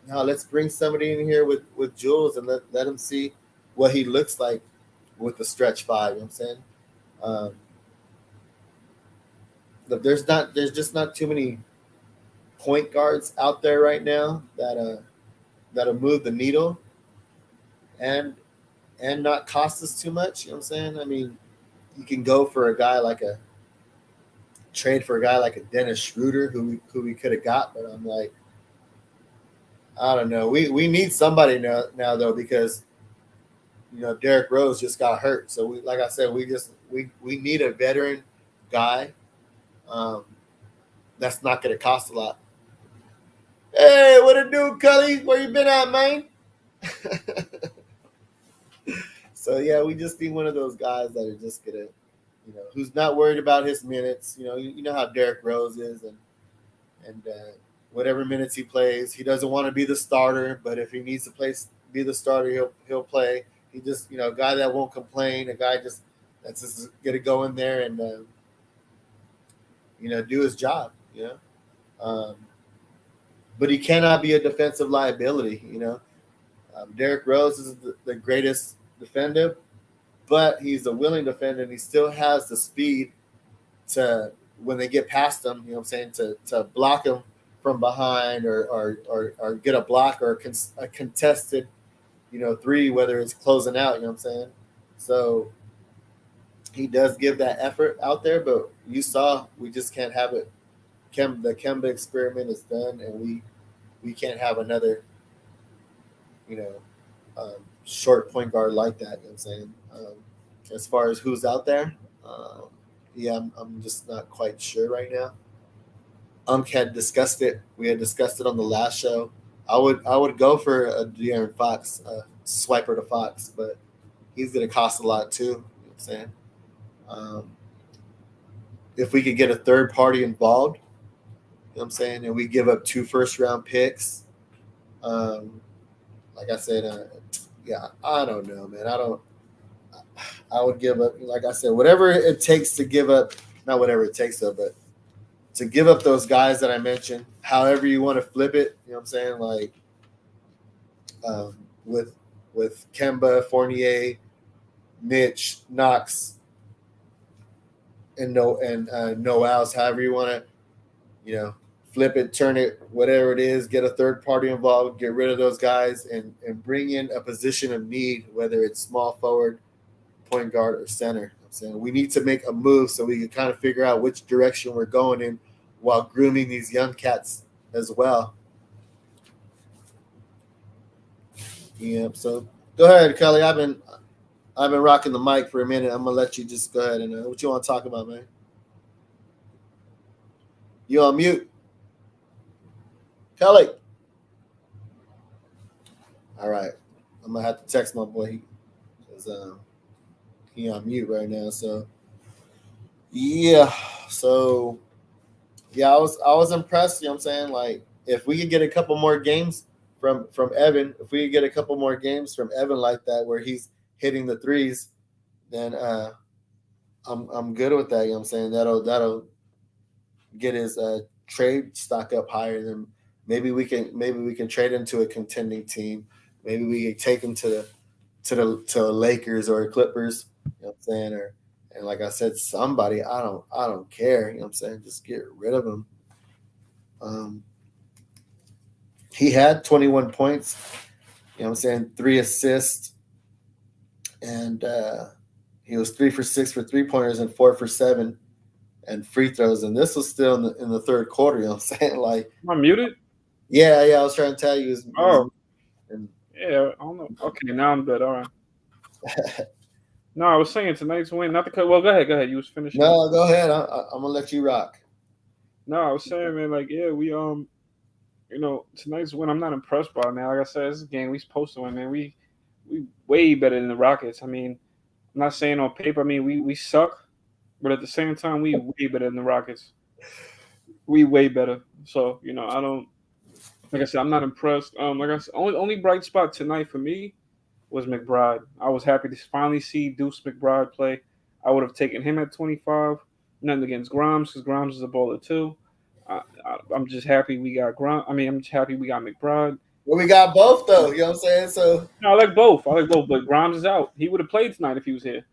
Now let's bring somebody in here with Jules and let him see what he looks like with the stretch five, you know what I'm saying? There's just not too many point guards out there right now that'll move the needle and not cost us too much. You know what I'm saying? I mean, you can go for a guy like a trade for a guy like a Dennis Schroeder who we could have got, but I'm like, I don't know. We need somebody now though, because Derrick Rose just got hurt. So we, like I said, we need a veteran guy. That's not going to cost a lot. Hey, what it do, Culley? Where you been at, man? So yeah, we just need one of those guys that are just gonna, who's not worried about his minutes. You know how Derrick Rose is, and whatever minutes he plays, he doesn't want to be the starter. But if he needs to be the starter, he'll play. He just, a guy that won't complain, a guy that's just gonna go in there and do his job. But he cannot be a defensive liability. Derrick Rose is the greatest defender, but he's a willing defender, and he still has the speed to, when they get past him, you know what I'm saying, to block him from behind or get a block or a contested, three, whether it's closing out, you know what I'm saying? So he does give that effort out there, but you saw we just can't have it. The Kemba experiment is done, and we can't have another, short point guard like that. You know what I'm saying? As far as who's out there, yeah, I'm just not quite sure right now. Had discussed it. We had discussed it on the last show. I would go for a De'Aaron Fox, Swiper to Fox, but he's going to cost a lot too. You know what I'm saying? If we could get a third party involved, you know what I'm saying, and we give up 2 first-round picks, like I said, yeah, I don't know, man. I would give up, like I said, whatever it takes to give up, not whatever it takes though, but to give up those guys that I mentioned, however you want to flip it, you know what I'm saying? Like with Kemba, Fournier, Mitch, Knox, and Noels, however you want to, flip it, turn it, whatever it is, get a third party involved, get rid of those guys, and bring in a position of need, whether it's small forward, point guard, or center. I'm saying we need to make a move so we can kind of figure out which direction we're going in while grooming these young cats as well. Yeah, so go ahead, Kelly. I've been rocking the mic for a minute. I'm gonna let you just go ahead and what you want to talk about, man. You on mute, Kelly? All right. I'm gonna have to text my boy because he on mute right now. So yeah. So yeah, I was impressed. You know what I'm saying? Like if we could get a couple more games from Evan, if we could get a couple more games from Evan like that where he's hitting the threes, then I'm good with that. You know what I'm saying? That'll get his trade stock up higher. Than maybe we can trade him to a contending team. Maybe we can take him to the Lakers or Clippers. You know what I'm saying? Or and like I said, somebody I don't care. You know what I'm saying? Just get rid of him. Um, he had 21 points. You know what I'm saying? 3 assists, and he was 3 for 6 for 3-pointers and 4 for 7 and free throws. And this was still in the third quarter. You know what I'm saying? Like, Am I muted? yeah. I was trying to tell you. Oh. And, Yeah, I don't know. Okay, now I'm good. All right. No, I was saying tonight's win. Not the cut. Well, go ahead. You was finishing. no, go ahead. I'm gonna let you rock. No, I was saying, man. Like, yeah, we tonight's win. I'm not impressed by, man. Like I said, this is a game we supposed to win, man. We way better than the Rockets. I mean, I'm not saying on paper. I mean, we suck, but at the same time, we way better than the Rockets. We way better. So I don't. Like I said, I'm not impressed. Like I said, only bright spot tonight for me was McBride. I was happy to finally see Deuce McBride play. I would have taken him at 25. Nothing against Grimes because Grimes is a baller too. I'm just happy we got Grimes. I mean, I'm just happy we got McBride. Well, we got both though. You know what I'm saying? So No, I like both. But Grimes is out. He would have played tonight if he was here.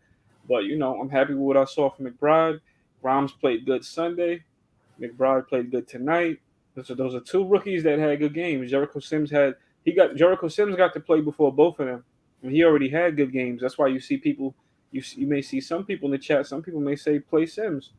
But I'm happy with what I saw from McBride. Grimes played good Sunday. McBride played good tonight. Those are 2 rookies that had good games. Jericho Sims got to play before both of them. And he already had good games. That's why you see people. You may see some people in the chat. Some people may say play Sims.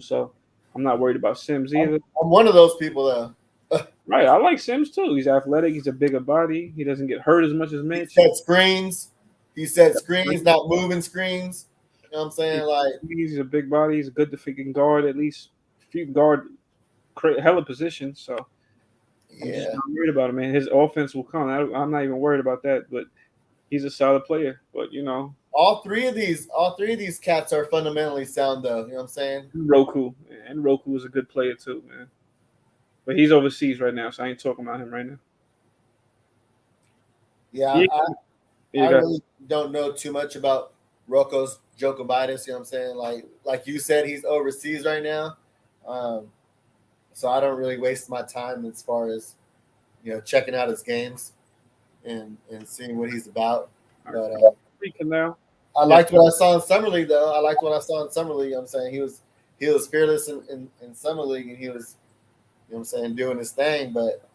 So I'm not worried about Sims either. I'm one of those people though. Right, I like Sims too. He's athletic. He's a bigger body. He doesn't get hurt as much as Mitch. He set screens, not moving screens. You know what I'm saying? Like he's a big body. He's a good defending guard. At least if you guard hella positions. So I'm just not worried about him, man. His offense will come. I'm not even worried about that. But he's a solid player. But all three of these cats are fundamentally sound though. You know what I'm saying? Roku is a good player too, man. But he's overseas right now, so I ain't talking about him right now. Yeah, I really don't know too much about Rocco's Jokovitis. You know what I'm saying? Like you said, he's overseas right now, so I don't really waste my time as far as checking out his games and seeing what he's about. But I liked what I saw in Summer League, though. I liked what I saw in Summer League. I'm saying he was fearless in Summer League, and he was, what I'm saying, doing his thing. But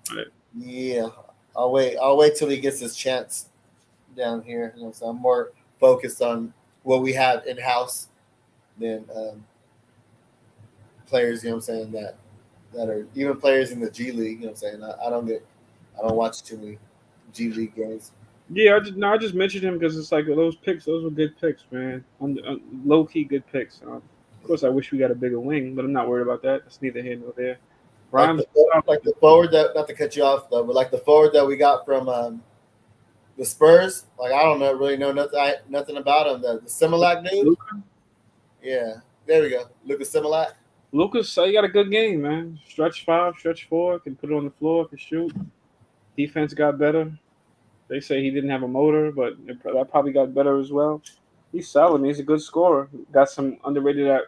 yeah, I'll wait till he gets his chance down here. So I'm more focused on what we have in house than players. What I'm saying, that are even players in the G League. What I'm saying, I don't watch too many G League games. Yeah, I just mentioned him because it's like those picks. Those were good picks, man. Low key good picks. Of course, I wish we got a bigger wing, but I'm not worried about that. That's neither here nor there. Like the forward that, not to cut you off though, but like the forward that we got from the Spurs. Like I don't really know nothing about him. The Similac dude. Luka? Yeah, there we go. Lucas Similac. Lucas, he got a good game, man. Stretch 5, stretch 4, can put it on the floor, can shoot. Defense got better. They say he didn't have a motor, but that probably got better as well. He's solid, man. He's a good scorer. Got some underrated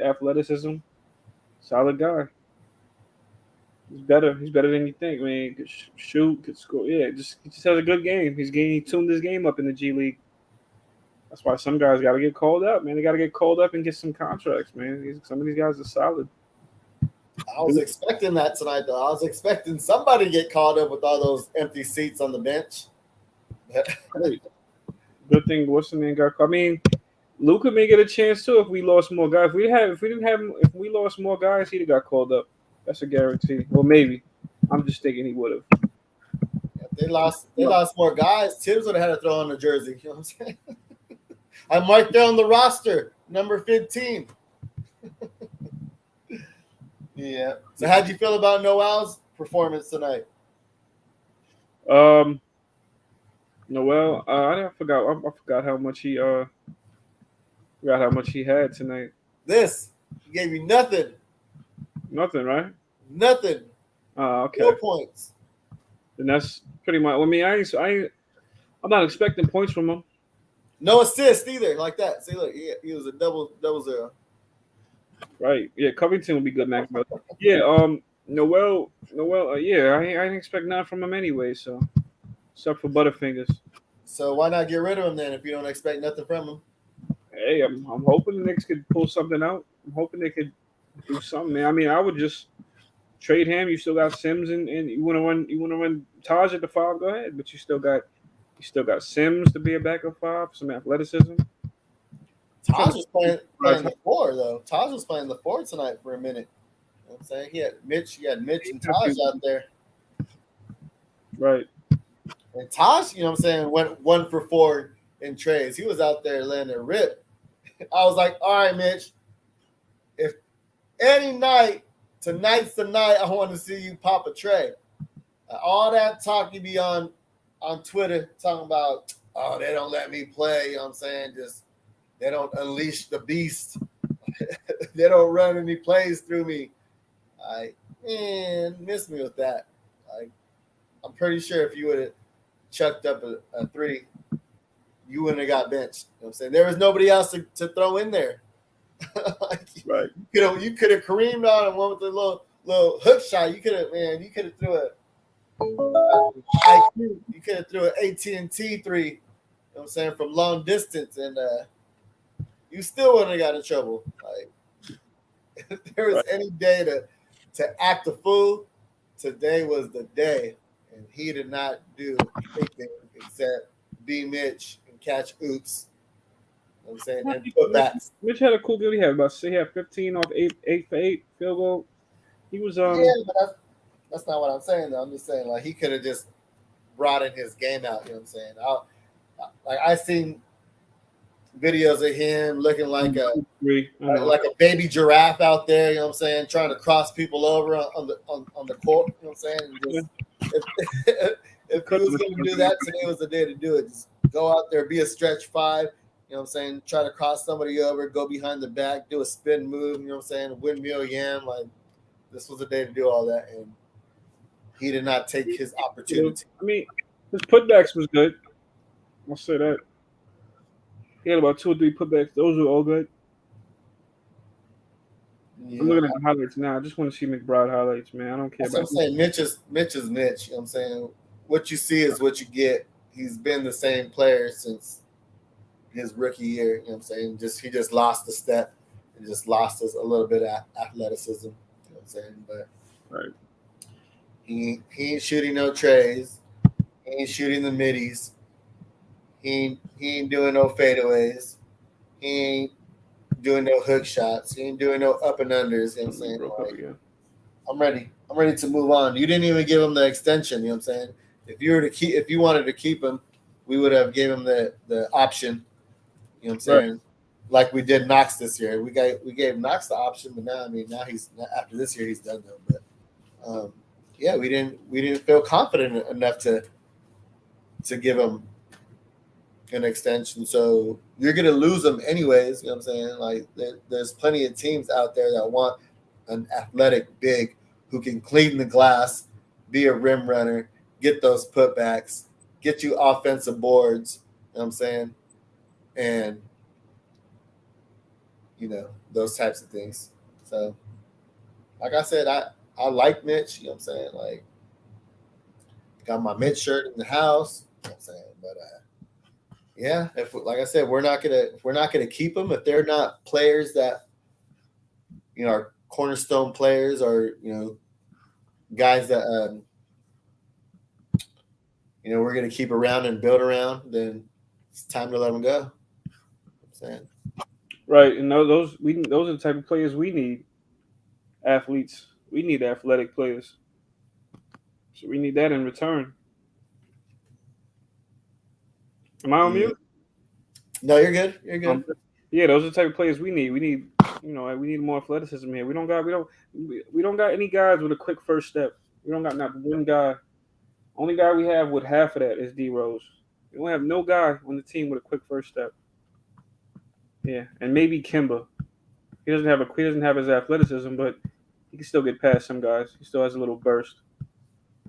athleticism. Solid guy. He's better. He's better than you think, man. He could shoot, could score. Yeah, he just has a good game. He tuned his game up in the G League. That's why some guys got to get called up, man. They got to get called up and get some contracts, man. Some of these guys are solid. I was expecting that tonight, though. I was expecting somebody to get called up with all those empty seats on the bench. Good thing what's the name got called. I mean, Luka may get a chance too if we lost more guys. If we lost more guys, he'd have got called up. That's a guarantee. Well, maybe. I'm just thinking he would have. If they lost more guys, Tibbs would have had to throw on the jersey. You know what I'm saying? I'm right there on the roster, number 15. Yeah. So how'd you feel about Noel's performance tonight? Noel, I forgot. I forgot how much he forgot how much he had tonight. He gave you nothing. Nothing, right? Nothing. Okay. 4 points. And that's pretty much. I mean, I'm not expecting points from him. No assist either, like that. See, look, he was a double zero. Right. Yeah, Covington will be good next. But yeah. Noel. Yeah, I didn't expect nothing from him anyway. So, except for Butterfingers. So why not get rid of him then if you don't expect nothing from him? Hey, I'm hoping the Knicks could pull something out. I'm hoping they could do something, man. I mean, I would just trade him. You still got Sims and you want to run Taj at the 5. Go ahead, but you still got Sims to be a backup 5, some athleticism. Taj was playing the 4 though. Taj was playing the 4 tonight for a minute. You know what I'm saying? He had Mitch and Taj out there. Right. And Taj, you know what I'm saying, went 1 for 4 in trades. He was out there letting it rip. I was like, all right, Mitch, if any night, tonight's the night I want to see you pop a tray. All that talk you be on Twitter talking about, oh, they don't let me play, you know what I'm saying? Just they don't unleash the beast. They don't run any plays through me. Miss me with that. I'm pretty sure if you would have chucked up a 3, you wouldn't have got benched. You know what I'm saying? There was nobody else to throw in there. Right. You could have careened on and went with the little hook shot. You could have threw you could have threw an AT&T 3, you know what I'm saying, from long distance, and you still wouldn't have got in trouble. If there was any day to act a fool, today was the day. And he did not do anything except be Mitch and catch oops. You know what I'm saying? And put backs. Mitch had a cool game. He had 15 off 8 for 8 field goal. He was Yeah, but that's not what I'm saying though. I'm just saying like he could have just brought in his game out. You know what I'm saying? I seen videos of him looking like a baby giraffe out there. You know what I'm saying? Trying to cross people over on the court. You know what I'm saying? And just, if he was going to do that, today was the day to do it. Just go out there, be a stretch 5. You know what I'm saying? Try to cross somebody over, go behind the back, do a spin move. You know what I'm saying? Windmill yam. Like this was the day to do all that, and he did not take his opportunity. I mean, his putbacks was good. I'll say that. He had about 2 or 3 putbacks. Those were all good. Yeah. I'm looking at the highlights now. I just want to see McBride highlights, man. I don't care. I'm saying Mitch is Mitch. You know what I'm saying? What you see is what you get. He's been the same player since his rookie year. You know what I'm saying? He just lost a step and just lost us a little bit of athleticism. You know what I'm saying? But right. He ain't shooting no trays. He ain't shooting the middies. He ain't doing no fadeaways. He ain't doing no hook shots. He ain't doing no up and unders. You know what I'm saying? I'm ready. I'm ready to move on. You didn't even give him the extension. You know what I'm saying? If you wanted to keep him, we would have gave him the option. You know what I'm saying? Right. Like we did Knox this year. We gave Knox the option, but now he's after this year he's done though. But yeah, we didn't feel confident enough to give him an extension. So you're gonna lose him anyways. You know what I'm saying? Like there's plenty of teams out there that want an athletic big who can clean the glass, be a rim runner, get those putbacks, get you offensive boards. You know what I'm saying? And those types of things. So like I said, I like Mitch, you know what I'm saying? Like got my Mitch shirt in the house, you know what I'm saying? But yeah, like I said, we're not gonna keep them if they're not players that are cornerstone players or guys that we're gonna keep around and build around. Then it's time to let them go. I'm saying. Right, and those are the type of players we need. Athletes, we need athletic players. So we need that in return. Am I on mute? No, you're good. You're good. Yeah, those are the type of players we need. We need, we need more athleticism here. We don't got any guys with a quick first step. We don't got not one guy Only guy we have with half of that is D Rose. We don't have no guy on the team with a quick first step. Yeah, and maybe Kimba. He doesn't have his athleticism, but he can still get past some guys. He still has a little burst.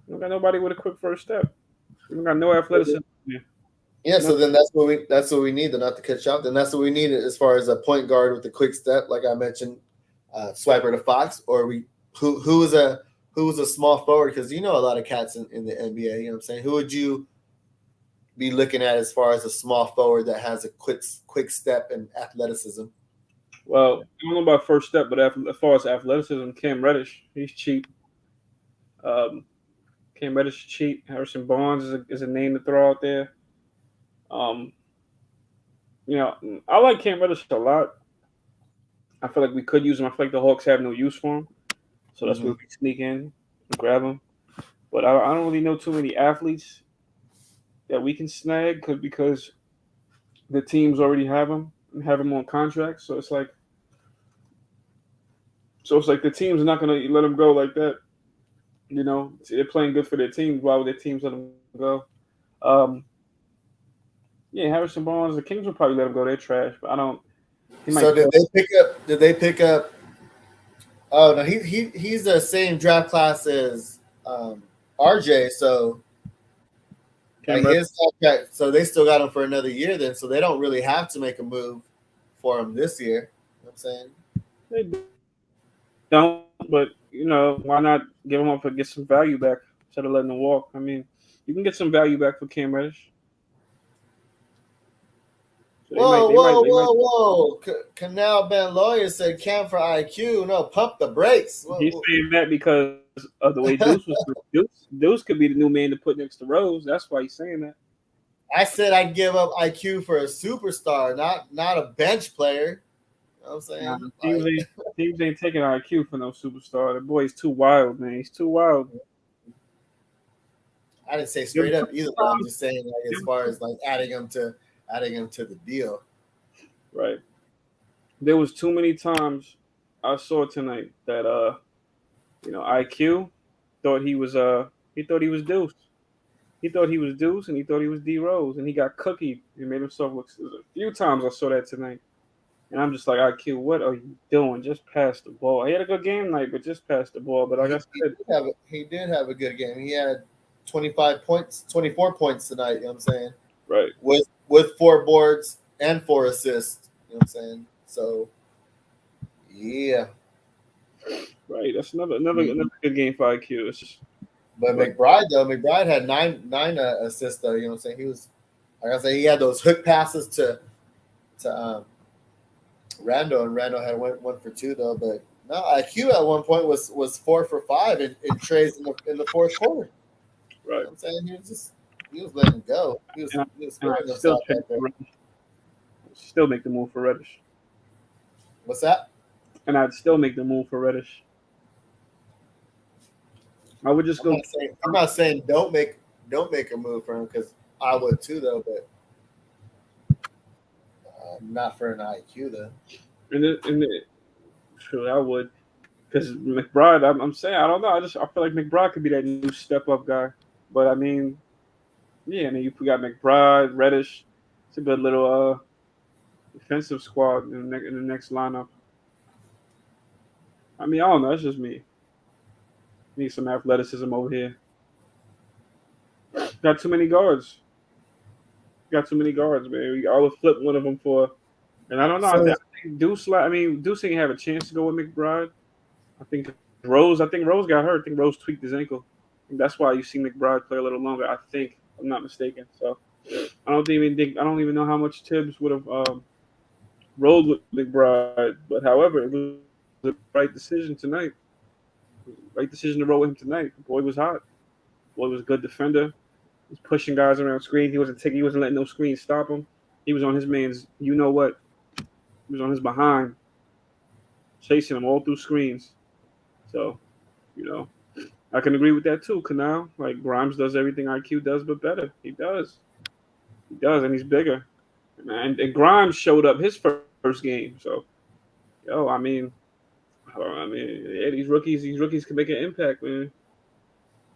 We don't got nobody with a quick first step. We don't got no athleticism. Yeah, so then that's what we need. Then not to cut you off. Then that's what we need as far as a point guard with a quick step, like I mentioned, Swiper to Fox, or who is a small forward, because you know a lot of cats in the NBA. You know what I'm saying? Who would you be looking at as far as a small forward that has a quick step and athleticism? Well, I don't know about first step, but as far as athleticism, Cam Reddish, he's cheap. Cam Reddish is cheap. Harrison Barnes is a name to throw out there. You know, I like Cam Reddish a lot. I feel like we could use him. I feel like the Hawks have no use for him, so that's where we sneak in and grab him. But I don't really know too many athletes that we can snag because the teams already have him on contracts. So it's like the teams are not going to let him go like that. You know, they're playing good for their teams. Why would their teams let him go? Yeah, Harrison Barnes, the Kings would probably let him go. They're trash, but I don't. So did they pick up? Oh no, he's the same draft class as RJ. So like his contract, so they still got him for another year. Then, so they don't really have to make a move for him this year. You know what I'm saying? They don't, but you know, why not give him up and get some value back instead of letting him walk? I mean, you can get some value back for Cam Reddish. So whoa! Canal Ben Lawyer said Cam for IQ. No, pump the brakes. He's saying that because of the way Deuce was. Deuce could be the new man to put next to Rose. That's why he's saying that. I said I'd give up IQ for a superstar, not a bench player. You know what I'm saying? Teams ain't taking IQ for no superstar. The boy's too wild, man. He's too wild. I didn't say straight up either, but I'm just saying like as far as like adding him to the deal. Right. There was too many times I saw tonight that IQ thought he was Deuce. He thought he was Deuce and he thought he was D Rose and he got cookied. He made himself look. A few times I saw that tonight. And I'm just like, IQ, what are you doing? Just pass the ball. He had a good game tonight, but just pass the ball. But like I said, he did have a good game. He had 24 points tonight, you know what I'm saying? Right. With 4 boards and 4 assists, you know what I'm saying? So yeah. Right. That's another good game for IQ. It's just, but McBride had nine assists though, you know what I'm saying? He was, like I said, he had those hook passes to Randall, and Randall had went 1 for 2 though. But no, IQ at one point was 4 for 5 in trades in the fourth quarter. Right. You know what I'm saying? He was letting go. He was still make the move for Reddish. What's that? And I'd still make the move for Reddish. I would just go. I'm not saying don't make a move for him, because I would too though, but not for an IQ though. Sure, I would, because McBride. I'm saying I don't know. I feel like McBride could be that new step up guy. But I mean, yeah. I mean, you got McBride, Reddish. It's a good little defensive squad in the next lineup. I mean, I don't know. That's just me. Need some athleticism over here. Got too many guards. Man. We all flip one of them for, and I don't know. I think Deuce didn't have a chance to go with McBride. I think Rose got hurt. I think Rose tweaked his ankle. That's why you see McBride play a little longer. I think, if I'm not mistaken. So I don't even know how much Tibbs would have rolled with McBride. But however, it was the right decision tonight. Right decision to roll with him tonight. The boy was hot. The boy was a good defender. He was pushing guys around screen. He wasn't letting no screen stop him. He was on his man's, you know what? He was on his behind, chasing him all through screens. So, you know, I can agree with that too, Canal. Like, Grimes does everything IQ does, but better. He does, and he's bigger. And Grimes showed up his first game. So, I mean, yeah, these rookies can make an impact, man.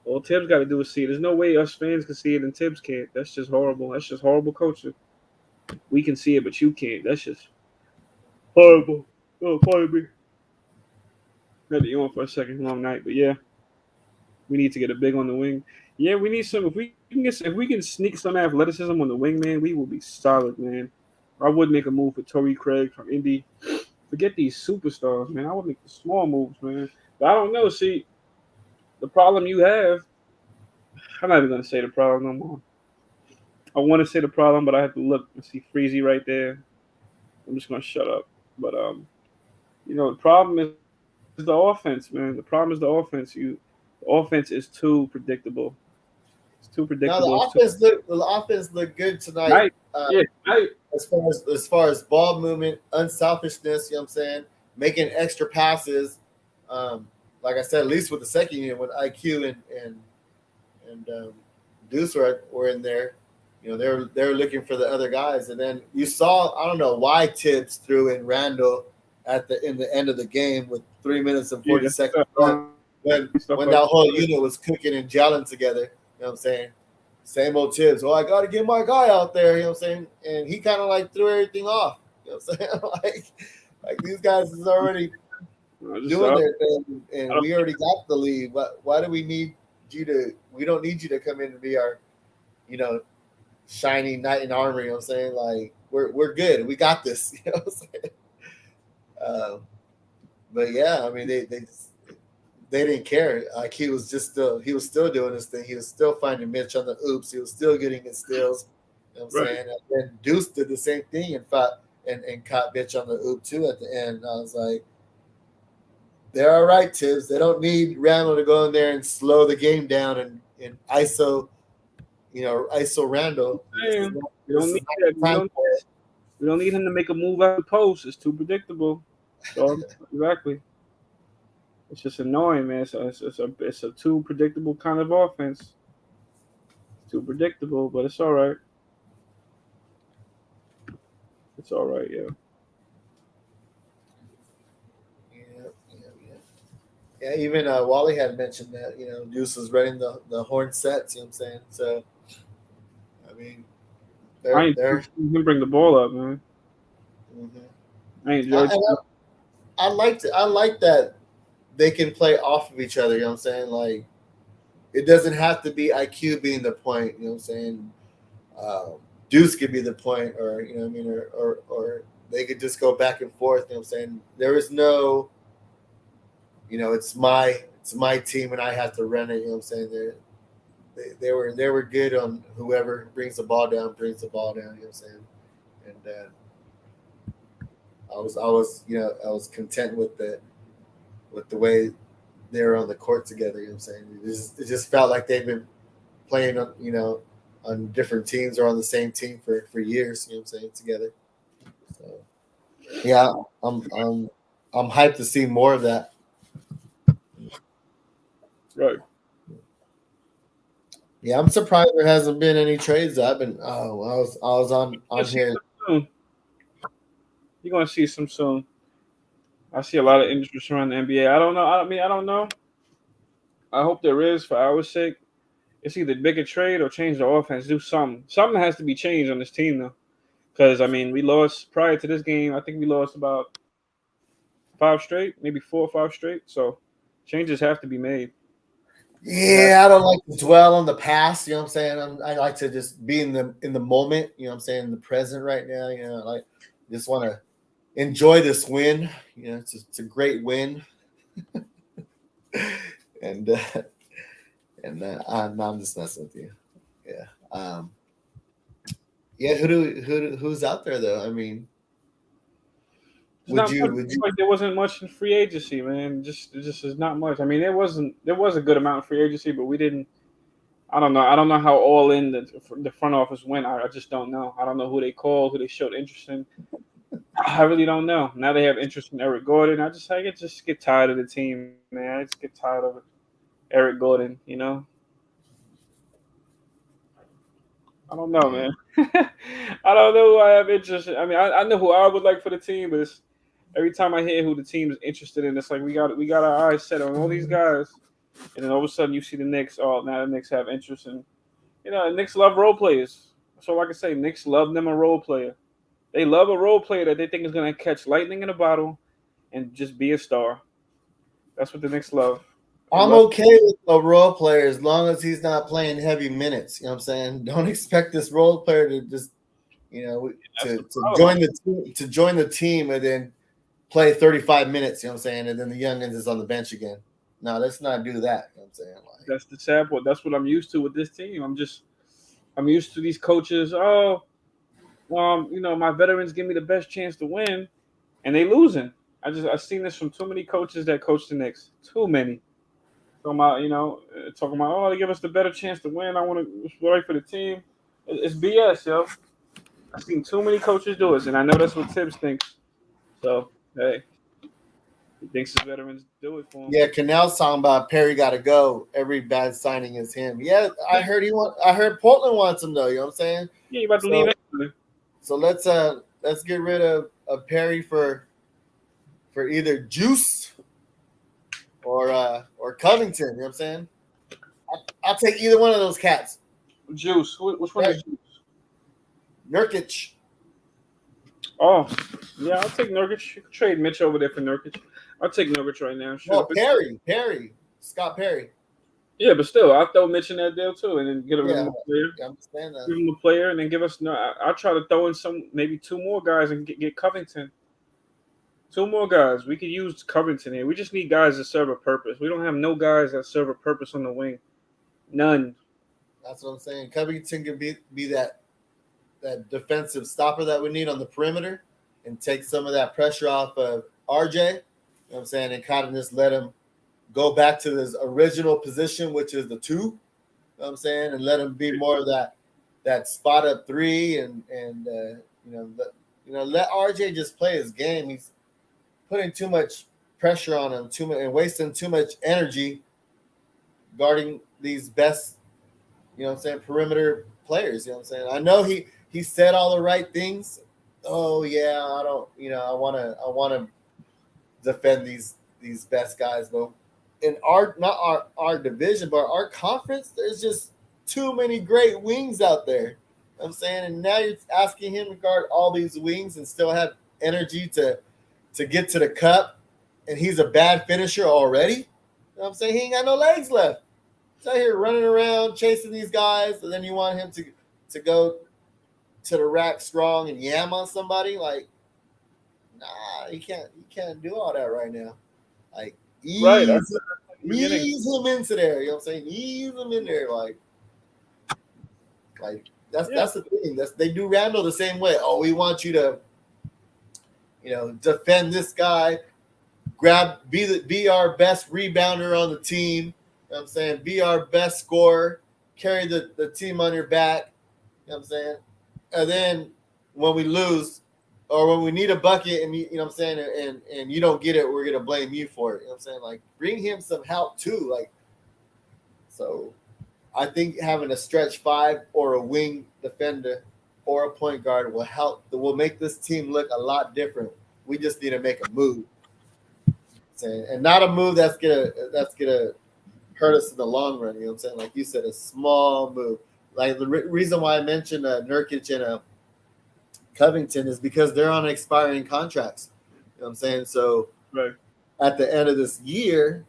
All Tibbs got to do is see it. There's no way us fans can see it and Tibbs can't. That's just horrible. That's just horrible coaching. We can see it, but you can't. That's just horrible. Oh, pardon me. Had to yawn for a second. Long night, but yeah, we need to get a big on the wing. Yeah, we need some. If we can sneak some athleticism on the wing, man, we will be solid, man. I would make a move for Torrey Craig from Indy. Forget these superstars, man. I would make the small moves, man. But I don't know. See, the problem you have. I'm not even gonna say the problem no more. I want to say the problem, but I have to look and see Freezy right there. I'm just gonna shut up. But the problem is the offense, man. The problem is the offense. The offense is too predictable. It's too predictable. Now the offense looked good tonight. Right. Right. As far as ball movement, unselfishness, you know what I'm saying? Making extra passes. Like I said, at least with the second unit when IQ and Deuce were in there. You know, they're looking for the other guys. And then you saw, I don't know why Tibbs threw in Randall in the end of the game with 3 minutes and 40 seconds left when that whole unit was cooking and gelling together. You know what I'm saying? Same old Tibbs. Oh, I got to get my guy out there. You know what I'm saying? And he kind of like threw everything off. You know what I'm saying? like these guys is already doing their thing, and we already got the lead. Why do we need you to? We don't need you to come in and be our, shiny knight in armor. You know what I'm saying? Like we're good. We got this. You know what I'm saying? But yeah, I mean they didn't care. Like he was still doing his thing. He was still finding Mitch on the oops. He was still getting his steals. You know what I'm saying? And then Deuce did the same thing and caught Mitch on the oop too at the end. I was like, they're all right, Tibbs. They don't need Randall to go in there and slow the game down and ISO, ISO Randall. We don't need that. We don't need him to make a move out of the post. It's too predictable. So, exactly. It's just annoying, man. It's a too predictable kind of offense. It's too predictable, but it's all right. It's all right, yeah. Yeah, even Wally had mentioned that, Deuce was running the horn sets, you know what I'm saying? So, I mean, they're you can bring the ball up, man. Mm-hmm. I enjoyed it. I like that they can play off of each other, you know what I'm saying? Like, it doesn't have to be IQ being the point, you know what I'm saying? Deuce could be the point, or, you know what I mean? Or they could just go back and forth, you know what I'm saying? There is no, it's my team and I have to run it, you know what I'm saying? They were good on whoever brings the ball down, you know what I'm saying? And I was content with the way they were on the court together, you know what I'm saying? It just felt like they've been playing on different teams or on the same team for years, you know what I'm saying, together. So yeah, I'm hyped to see more of that. Right. Yeah, I'm surprised there hasn't been any trades. I was on here. You're gonna see some soon. I see a lot of interest around the NBA. I don't know. I don't know. I hope there is for our sake. It's either big a trade or change the offense. Do something. Something has to be changed on this team though. Because we lost prior to this game. I think we lost about 5 straight, maybe 4 or 5 straight. So changes have to be made. Yeah, I don't like to dwell on the past. You know what I'm saying? I like to just be in the moment. You know what I'm saying? In the present right now. Like just want to enjoy this win. It's a great win. and I'm just messing with you. Yeah. Yeah. Who's out there though? I mean, would you? Like there wasn't much in free agency, man. Just is not much. There was a good amount of free agency, but we didn't. I don't know how all in the front office went. I just don't know. I don't know who they called, who they showed interest in. I really don't know. Now they have interest in Eric Gordon. I just get tired of the team, man. I just get tired of Eric Gordon. I don't know, man. I don't know who I have interest in. I know who I would like for the team, but every time I hear who the team is interested in, it's like we got our eyes set on all these guys. And then all of a sudden you see the Knicks. Oh, now the Knicks have interest in. The Knicks love role players. That's all I can say. Knicks love them a role player. They love a role player that they think is going to catch lightning in a bottle and just be a star. That's what the Knicks love. I'm okay with a role player as long as he's not playing heavy minutes. You know what I'm saying? Don't expect this role player to just, to join the team and then play 35 minutes. You know what I'm saying? And then the youngins is on the bench again. No, let's not do that. You know what I'm saying? That's the sad part. That's what I'm used to with this team. I'm used to these coaches. Oh, my veterans give me the best chance to win, and they losing. I've seen this from too many coaches that coach the Knicks. Too many. Talking about, oh, they give us the better chance to win. I want to right for the team. It's BS, yo. I've seen too many coaches do it, and I know that's what Tibbs thinks. So, hey, he thinks his veterans do it for him. Yeah, Canal's talking about Perry got to go. Every bad signing is him. Yeah, I heard Portland wants him though. You know what I'm saying? Yeah, you about to leave anyway. So let's get rid of Perry for either Juice or Covington. You know what I'm saying? I'll take either one of those cats. Juice. Which one is Juice? Nurkic. Oh, yeah, I'll take Nurkic. You can trade Mitch over there for Nurkic. I'll take Nurkic right now. Sure. Perry. Scott Perry. Yeah, but still, I'll throw Mitch in that deal too, and then get him a player. Yeah, I understand that. Give him a player, and then give us. I'll try to throw in maybe two more guys and get Covington. Two more guys. We could use Covington here. We just need guys that serve a purpose. We don't have no guys that serve a purpose on the wing. None. That's what I'm saying. Covington can be that defensive stopper that we need on the perimeter and take some of that pressure off of RJ. You know what I'm saying? And kind of just let him go back to his original position, which is the 2. You know what I'm saying? And let him be more of that spot up 3 and let RJ just play his game. He's putting too much pressure on him, and wasting too much energy guarding these best, you know what I'm saying, perimeter players. You know what I'm saying? I know he said all the right things. Oh yeah, I want to defend these best guys, but in our division, but our conference, there's just too many great wings out there. You know what I'm saying? And now you're asking him to guard all these wings and still have energy to get to the cup, and he's a bad finisher already. You know what I'm saying? He ain't got no legs left. He's out here running around chasing these guys, and then you want him to go to the rack strong and yam on somebody? Like, nah, you can't do all that right now. Like, ease him into there. You know what I'm saying? Ease him in there. Like that's the thing. They do Randall the same way. Oh, we want you to, defend this guy, be our best rebounder on the team. You know what I'm saying? Be our best scorer, carry the team on your back. You know what I'm saying? And then when we lose or when we need a bucket and you know what I'm saying, and you don't get it, we're gonna blame you for it. You know what I'm saying? Like, bring him some help too. Like, so I think having a stretch 5 or a wing defender or a point guard will help. Will make this team look a lot different. We just need to make a move, and not a move that's gonna hurt us in the long run. You know what I'm saying? Like you said, a small move. Like the reason why I mentioned Nurkic and Covington is because they're on expiring contracts. You know what I'm saying? So right at the end of this year,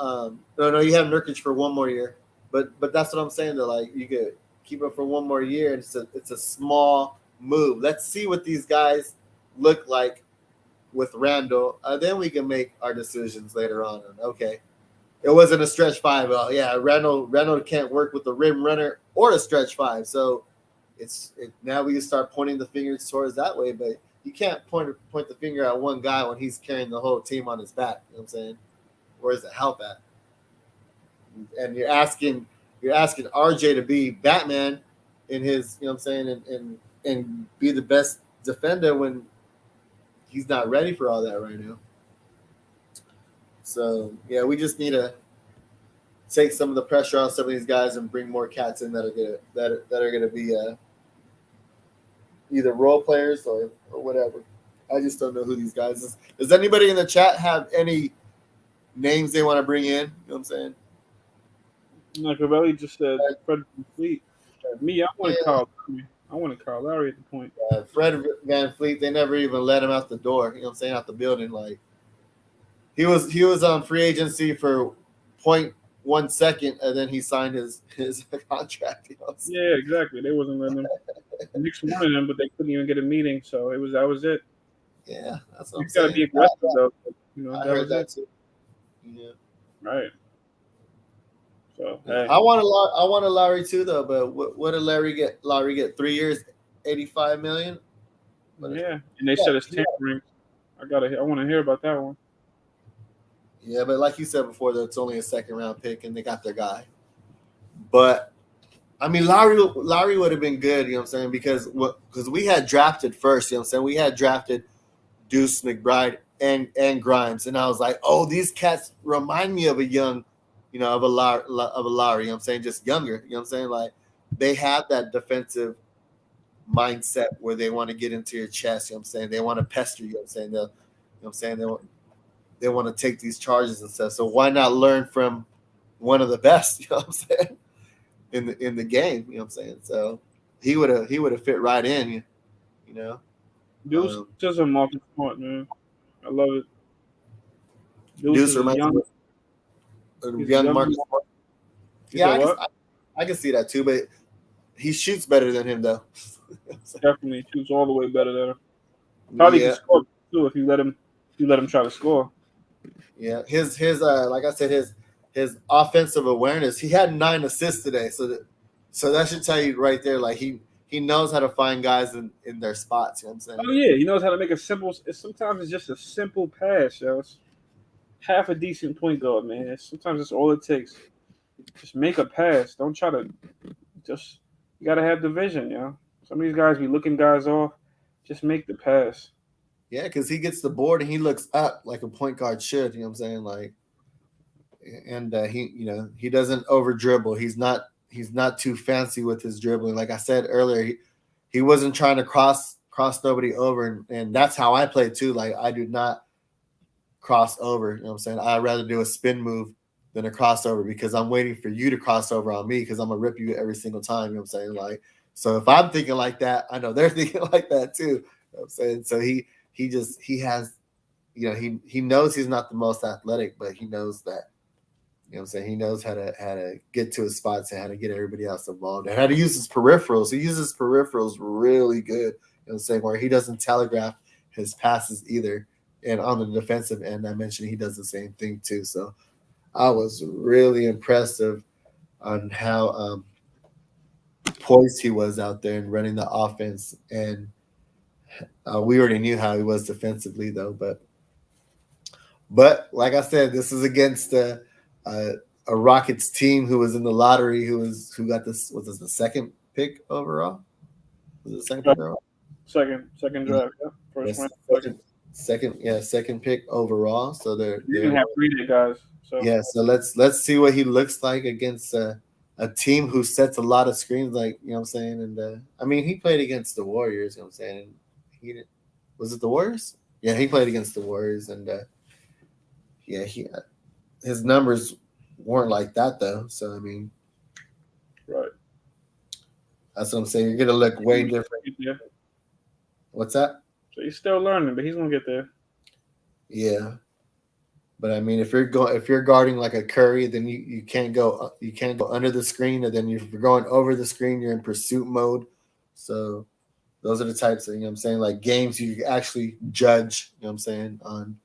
no, you have Nurkic for one more year, but that's what I'm saying. That like you could keep him for one more year, and it's a small move. Let's see what these guys look like with Randall. Then we can make our decisions later on. Okay, it wasn't a stretch 5. Well, yeah, Randall can't work with the rim runner or a stretch 5. So now we can start pointing the fingers towards that way. But you can't point the finger at one guy when he's carrying the whole team on his back. You know what I'm saying? Where's the help at? And you're asking RJ to be Batman in his, you know what I'm saying, and be the best defender when he's not ready for all that right now. So yeah, we just need to take some of the pressure off some of these guys and bring more cats in that are gonna be either role players or whatever. I just don't know who these guys is. Does anybody in the chat have any names they want to bring in. You know what I'm saying? Machiavelli just said Fred VanVleet. Me, I wanted Kyle. I wanted Kyle Lowry at the point. Fred VanVleet, they never even let him out the door. You know what I'm saying? Out the building, like he was on free agency for 0.1 second, and then he signed his contract. You know yeah, exactly. They wasn't letting him. The Knicks wanted him, but they couldn't even get a meeting. So that was it. Yeah, that's what I'm saying. You got to be aggressive, though. You know, I heard that too. Yeah. Right. So hey. I want a Lowry too, though. But what did Larry get? Lowry get 3 years, $85 million. Yeah, and they said it's tampering. I want to hear about that one. Yeah, but like you said before, though, it's only a second-round pick, and they got their guy. But I mean, Lowry would have been good. You know what I'm saying? Because we had drafted first. You know what I'm saying? We had drafted Deuce McBride and Grimes, and I was like, oh, these cats remind me of a young, you know, of a Lowry. You know what I'm saying? Just younger. You know what I'm saying? Like they have that defensive mindset where they want to get into your chest. You know what I'm saying? They want to pester you. You know what I'm saying? You know what I'm saying? They want to take these charges and stuff. So why not learn from one of the best? You know what I'm saying? In the game. You know what I'm saying? So he would have fit right in. You know. Deuce is a Marcus Smart, man. I love it. Deuce reminds me of young Marcus Smart. Yeah, I can see that too, but he shoots better than him, though. Definitely shoots all the way better than him. Probably can score too if you let him try to score. Yeah, his like I said, his offensive awareness. He had 9 assists today, so that should tell you right there. Like he knows how to find guys in their spots. You know what I'm saying? Oh yeah, he knows how to make a simple. Sometimes it's just a simple pass, yo. It's half a decent point guard, man. Sometimes it's all it takes. Just make a pass. Don't try to. Just you gotta have the vision, yo. Some of these guys be looking guys off. Just make the pass. Yeah, because he gets the board and he looks up like a point guard should. You know what I'm saying? Like, and he doesn't over dribble. He's not too fancy with his dribbling. Like I said earlier, he wasn't trying to cross nobody over, and that's how I play too. Like I do not cross over. You know what I'm saying? I'd rather do a spin move than a crossover because I'm waiting for you to cross over on me because I'm gonna rip you every single time. You know what I'm saying? Like, so if I'm thinking like that, I know they're thinking like that too. You know what I'm saying? So he has, you know, he knows he's not the most athletic, but he knows that, you know what I'm saying? He knows how to get to his spots and how to get everybody else involved and how to use his peripherals. He uses peripherals really good, you know what I'm saying, where he doesn't telegraph his passes either. And on the defensive end, I mentioned he does the same thing too. So I was really impressive on how poised he was out there and running the offense. And we already knew how he was defensively, though. But like I said, this is against a Rockets team who was in the lottery, who got this. Was this the second pick overall? Was it the second pick overall? Second draft, yeah. First round, second pick overall. So they're didn't have greedy guys. So yeah. So let's see what he looks like against a team who sets a lot of screens. Like, you know what I'm saying. And I mean, he played against the Warriors. You know what I'm saying. He did. Was it the Warriors? Yeah, he played against the Warriors, and his numbers weren't like that though. So I mean, right. That's what I'm saying. You're gonna look way different. Yeah. What's that? So he's still learning, but he's gonna get there. Yeah, but I mean, if you're guarding like a Curry, then you can't go under the screen, and then if you're going over the screen, you're in pursuit mode. So those are the types of, you know what I'm saying, like games you actually judge, you know what I'm saying, on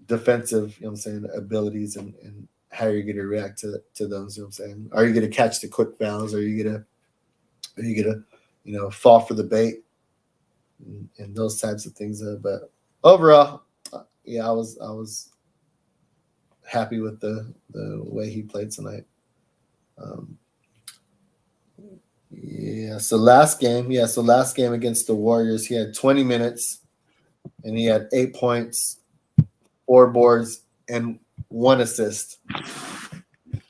defensive, you know what I'm saying, abilities and how you're going to react to those, you know what I'm saying. Are you going to catch the quick fouls? Are you going to fall for the bait and those types of things? But overall, yeah, I was happy with the way he played tonight. So last game against the Warriors, he had 20 minutes and he had 8 points, 4 boards, and 1 assist.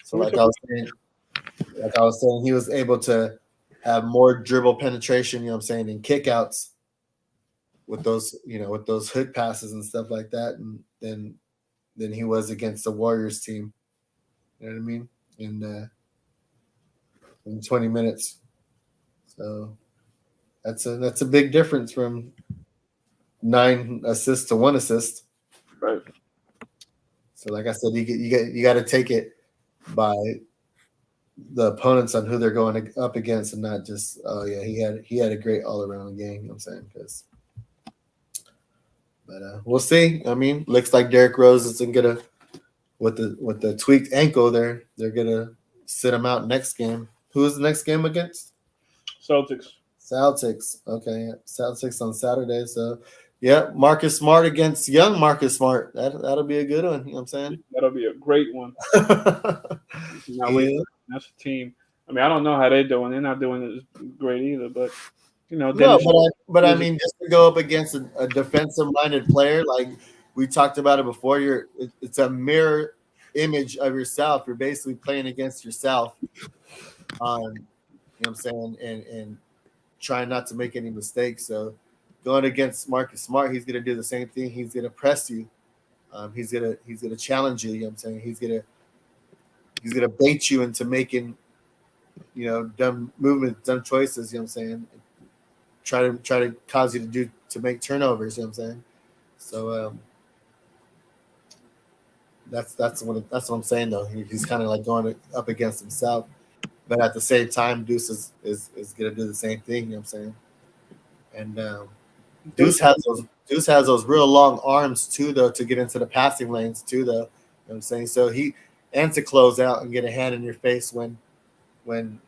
So like I was saying, he was able to have more dribble penetration, you know what I'm saying, and kickouts with those hook passes and stuff like that. And then than he was against the Warriors team. You know what I mean? In 20 minutes. So that's a big difference from 9 assists to 1 assist. Right. So like I said, you got to take it by the opponents on who they're going up against, and not just he had a great all around game. You know what I'm saying? But we'll see. I mean, looks like Derrick Rose isn't gonna with the tweaked ankle. They're gonna sit him out next game. Who is the next game against? Celtics. Okay, Celtics on Saturday. So yeah, Marcus Smart against young Marcus Smart. That'll be a good one. You know what I'm saying? That'll be a great one. Yeah. That's a team. I mean, I don't know how they're doing. They're not doing it great either, but No, but I mean, just to go up against a defensive-minded player, like we talked about it before, it's a mirror image of yourself. You're basically playing against yourself. You know what I'm saying? And trying not to make any mistakes. So going against Marcus Smart, he's gonna do the same thing. He's gonna press you. He's gonna challenge you. You know what I'm saying? He's gonna bait you into making, dumb movements, dumb choices. You know what I'm saying? Try to cause you to make turnovers. You know what I'm saying? So that's what I'm saying though. He's kind of like going up against himself, but at the same time, Deuce is gonna do the same thing. You know what I'm saying? And Deuce has those real long arms too, though, to get into the passing lanes too, though. You know what I'm saying? So and to close out and get a hand in your face when going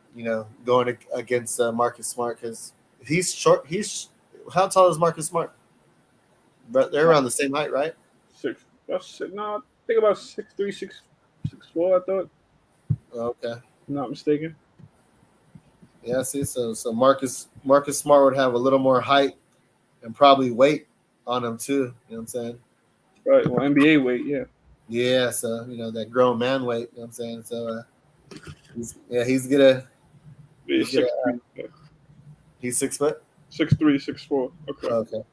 against Marcus Smart, because he's short. How tall is Marcus Smart? But they're around the same height, right? I think about 6'3", 6'4", I thought. Okay. I'm not mistaken. Yeah, see, so Marcus Smart would have a little more height and probably weight on him too. You know what I'm saying? Right. Well, NBA weight, yeah. Yeah, so that grown man weight. You know what I'm saying? So he's gonna. He's 6 foot. 6'3", 6'4". Okay.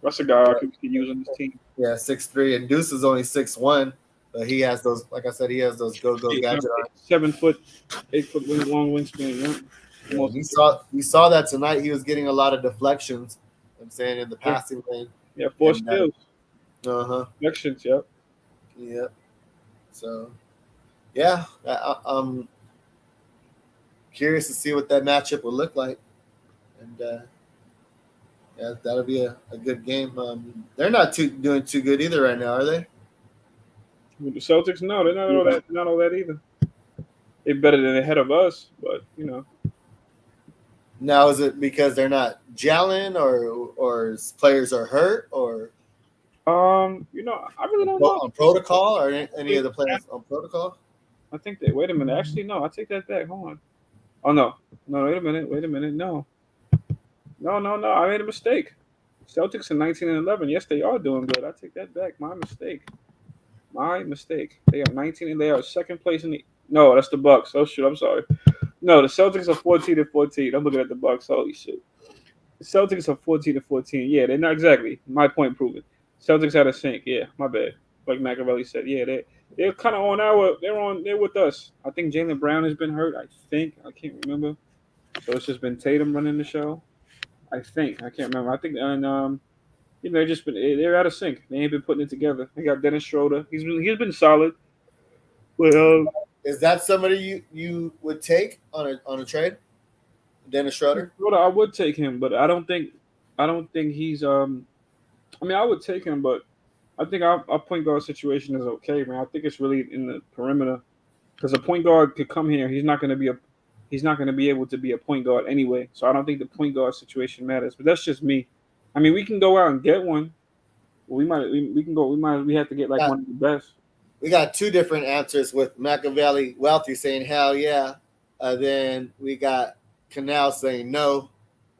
That's a guy I could use on this team. Yeah, 6'3", and Deuce is only 6'1", but he has those. Like I said, he has those go gadget arms. 7 foot, 8 foot long wingspan. Yeah, we saw that tonight. He was getting a lot of deflections. I'm saying in the passing lane. Yeah, 4 steals. Deflections. Yep. Yeah. So, yeah, I'm curious to see what that matchup will look like, and that'll be a good game. They're not doing too good either right now, are they? With the Celtics, no, they're not all that either. They're better than ahead of us, but Now, is it because they're not gelling, or players are hurt, or I really don't know. On protocol, or any of the players on protocol? I think they. Wait a minute. Actually, no. I take that back. Hold on. Oh no. Wait a minute. No. I made a mistake. Celtics in 19-11. Yes, they are doing good. I take that back. My mistake. They are 19 and they are second place in the. No, that's the Bucks. Oh shoot, I'm sorry. No, the Celtics are 14-14. I'm looking at the Bucks. Holy shit. The Celtics are 14-14. Yeah, they're not exactly. My point proven. Celtics had a sink. Yeah, my bad. Like Machiavelli said. Yeah, they're kind of they're with us. I think Jaylen Brown has been hurt. I can't remember. So it's just been Tatum running the show. I can't remember. I think they're out of sync. They ain't been putting it together. They got Dennis Schroeder. He's been solid. Well, is that somebody you would take on a trade? Dennis Schroeder? I would take him, but I don't think he's I mean, I would take him, but I think our point guard situation is okay, man. I think it's really in the perimeter, because a point guard could come here. He's not going to be able to be a point guard anyway. So I don't think the point guard situation matters. But that's just me. I mean, we can go out and get one. We have to get like one of the best. We got 2 different answers with Machiavelli Wealthy saying hell yeah, then we got Canal saying no,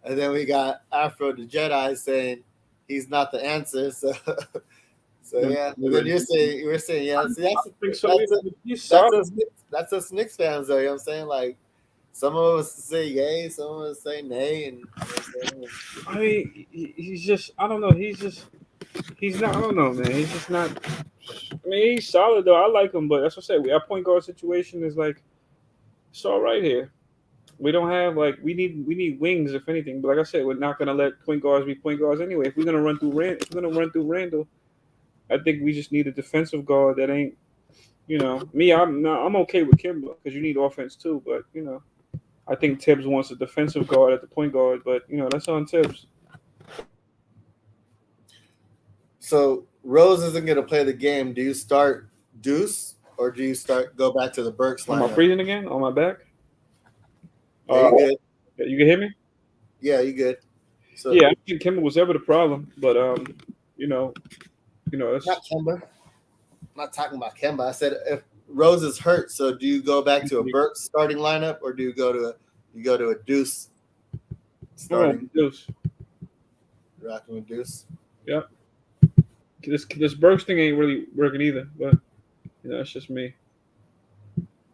and then we got Afro the Jedi saying he's not the answer. So yeah. And then we're saying yeah. See, that's us Knicks fans though. You know what I'm saying? Like, some of us say yay, some of us say nay, and I mean, he's just, I don't know. He's not. I don't know, man. He's just not. I mean, he's solid though. I like him, but that's what I said. Our point guard situation is like it's all right here. We don't have like we need wings if anything. But like I said, we're not gonna let point guards be point guards anyway. If we're gonna run through Randall, I think we just need a defensive guard that ain't. Me. I'm okay with Kimba because you need offense too. But I think Tibbs wants a defensive guard at the point guard. But that's on Tibbs. So Rose isn't going to play the game. Do you start Deuce or do you go back to the Burks lineup? Am I freezing again on my back? Yeah, you good? You can hear me? Yeah, you good. So yeah, I think Kimba was ever the problem, but that's not Kimba. I'm not talking about Kimba. I said if Rose is hurt, so do you go back to a Burks starting lineup or do you go to a Deuce starting? Deuce. Rocking with Deuce. Yeah. This Burks thing ain't really working either, but that's just me.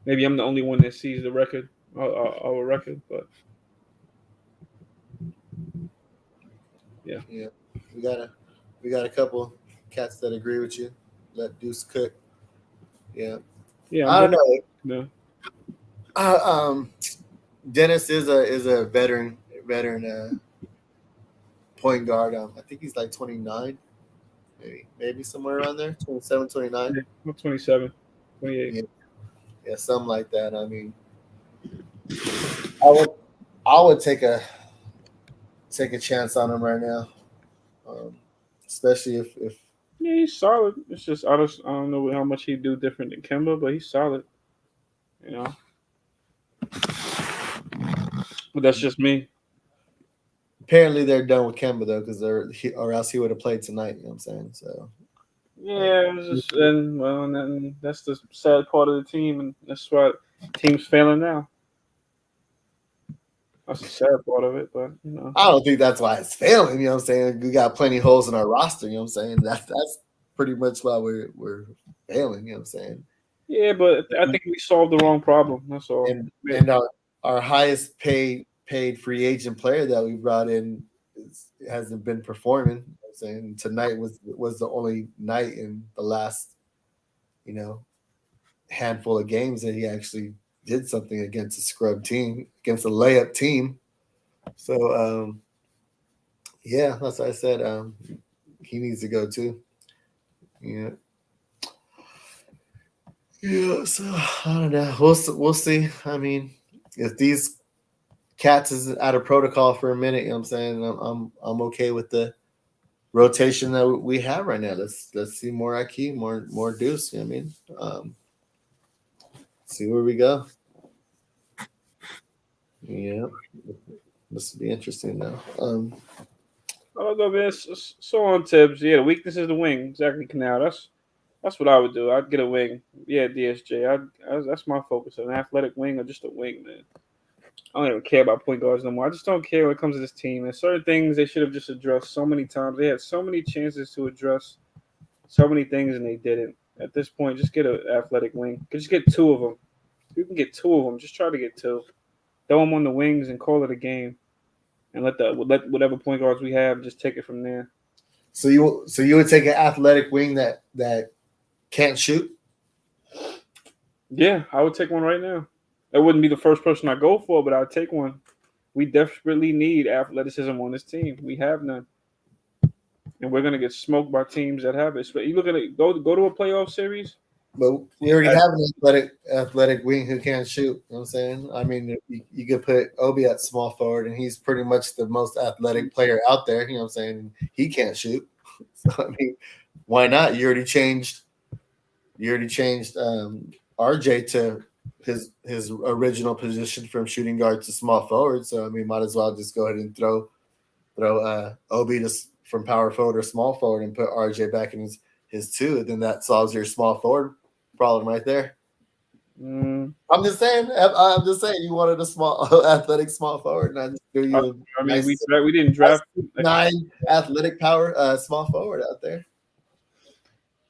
Maybe I'm the only one that sees the record, our record, but yeah. We got a couple cats that agree with you. Let Deuce cook. Yeah. I don't know. No. Dennis is a veteran point guard. I think he's like 29. Maybe somewhere around there, 27, 29. Yeah, 27, 28. Yeah, something like that. I mean, I would take a chance on him right now, especially if yeah, he's solid. It's just I don't know how much he'd do different than Kemba, but he's solid. But that's just me. Apparently they're done with Kemba though, because or else he would have played tonight. You know what I'm saying? So yeah, and then that's the sad part of the team, and that's why team's failing now. That's the sad part of it, but I don't think that's why it's failing. You know what I'm saying? We got plenty of holes in our roster. You know what I'm saying? That's pretty much why we're failing. You know what I'm saying? Yeah, but I think we solved the wrong problem. That's all. And our highest paid free agent player that we brought in hasn't been performing. You know what I'm saying tonight was the only night in the last handful of games that he actually did something against a scrub team, against a layup team. So yeah, that's what I said. He needs to go too. Yeah. Yeah, so I don't know. We'll see. I mean, if these cats is out of protocol for a minute, you know what I'm saying? I'm okay with the rotation that we have right now. Let's see more IQ, more Deuce. You know what I mean? See where we go. Yeah, this will be interesting now. So on Tibbs, yeah, the weakness is the wing. Exactly, Canal. That's what I would do. I'd get a wing. Yeah, DSJ. That's my focus. An athletic wing or just a wing, man. I don't even care about point guards no more. I just don't care when it comes to this team. And certain things they should have just addressed so many times. They had so many chances to address so many things and they didn't. At this point, just get an athletic wing. Just get two of them. You can get two of them. Just try to get two. Throw them on the wings and call it a game. And let whatever point guards we have just take it from there. So you would take an athletic wing that can't shoot? Yeah, I would take one right now. That wouldn't be the first person I go for, but I'd take one. We desperately need athleticism on this team. We have none. And we're gonna get smoked by teams that have it. So you look at it, go to a playoff series. But we already have an athletic wing who can't shoot. You know what I'm saying? I mean, you could put Obi at small forward, and he's pretty much the most athletic player out there. You know what I'm saying? He can't shoot. So, I mean, why not? You already changed RJ to his original position from shooting guard to small forward. So, I mean, might as well just go ahead and throw Obi from power forward or small forward and put RJ back in his two. Then that solves your small forward problem right there. I'm just saying you wanted a small athletic small forward, and I just threw you. We didn't draft 9 athletic power small forward out there.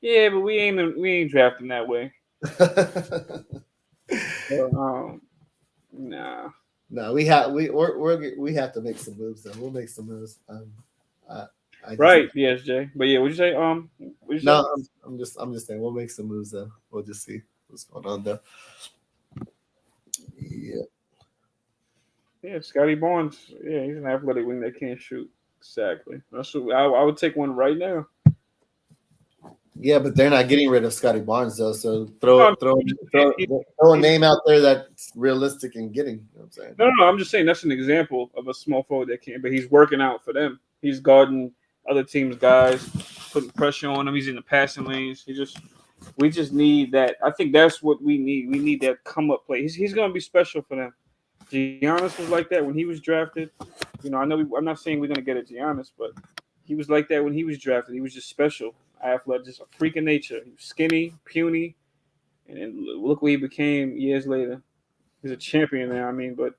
Yeah, but we ain't drafting that way. Nah. No, we have to make some moves though. We'll make some moves. Right, BSJ. But yeah, what'd you say? What'd you say? No, I'm just saying we'll make some moves though. We'll just see what's going on though. Yeah. Yeah, Scotty Barnes. Yeah, he's an athletic wing that can't shoot. Exactly. That's what I would take one right now. Yeah, but they're not getting rid of Scotty Barnes though. So throw a name out there that's realistic and getting. You know what I'm saying? No. I'm just saying that's an example of a small forward that can't. But he's working out for them. He's guarding other teams' guys, putting pressure on them. He's in the passing lanes. We just need that. I think that's what we need. We need that come up play. He's going to be special for them. Giannis was like that when he was drafted. You know, I'm not saying we're going to get a Giannis, but he was like that when he was drafted. He was just special. Athletic, just a freak of nature. He was skinny, puny, and then look what he became years later. He's a champion now. I mean, but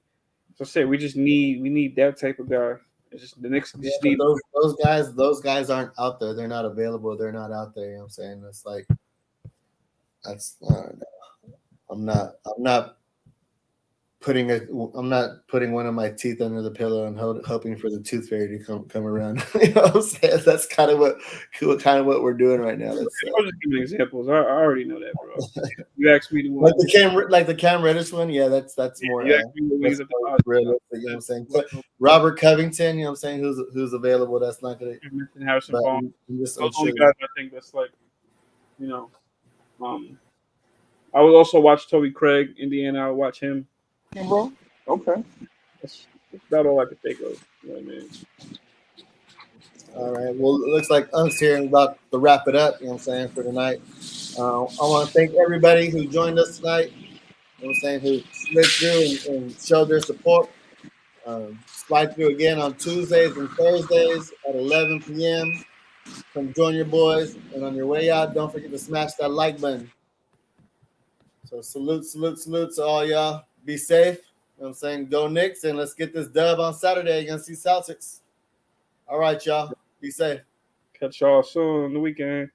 as I say, we need that type of guy. It's just the Knicks just need those guys aren't out there. They're not available. They're not out there. You know what I'm saying? It's like that's I don't know. I'm not putting one of my teeth under the pillow and hoping for the tooth fairy to come around. You know what I'm saying? That's kind of what we're doing right now. I was just giving examples. I already know that, bro. You asked me to like the Cam Reddish one. Yeah, that's more. Realistic, you know what I'm saying? But Robert Covington, you know what I'm saying? Who's available? That's not gonna. Harrison Barnes. Those only guys I think that's like, you know, I would also watch Toby Craig, Indiana. I would watch him. Yeah, bro. Okay. That's about all I could think of. You know what I mean? All right. Well, it looks like Unk's here and about to wrap it up, you know what I'm saying, for tonight. I want to thank everybody who joined us tonight, you know what I'm saying, who slid through and showed their support. Slide through again on Tuesdays and Thursdays at 11 p.m. Come join your boys. And on your way out, don't forget to smash that like button. So salute to all y'all. Be safe. You know what I'm saying? Go Knicks, and let's get this dub on Saturday against these Celtics. All right, y'all. Be safe. Catch y'all soon on the weekend.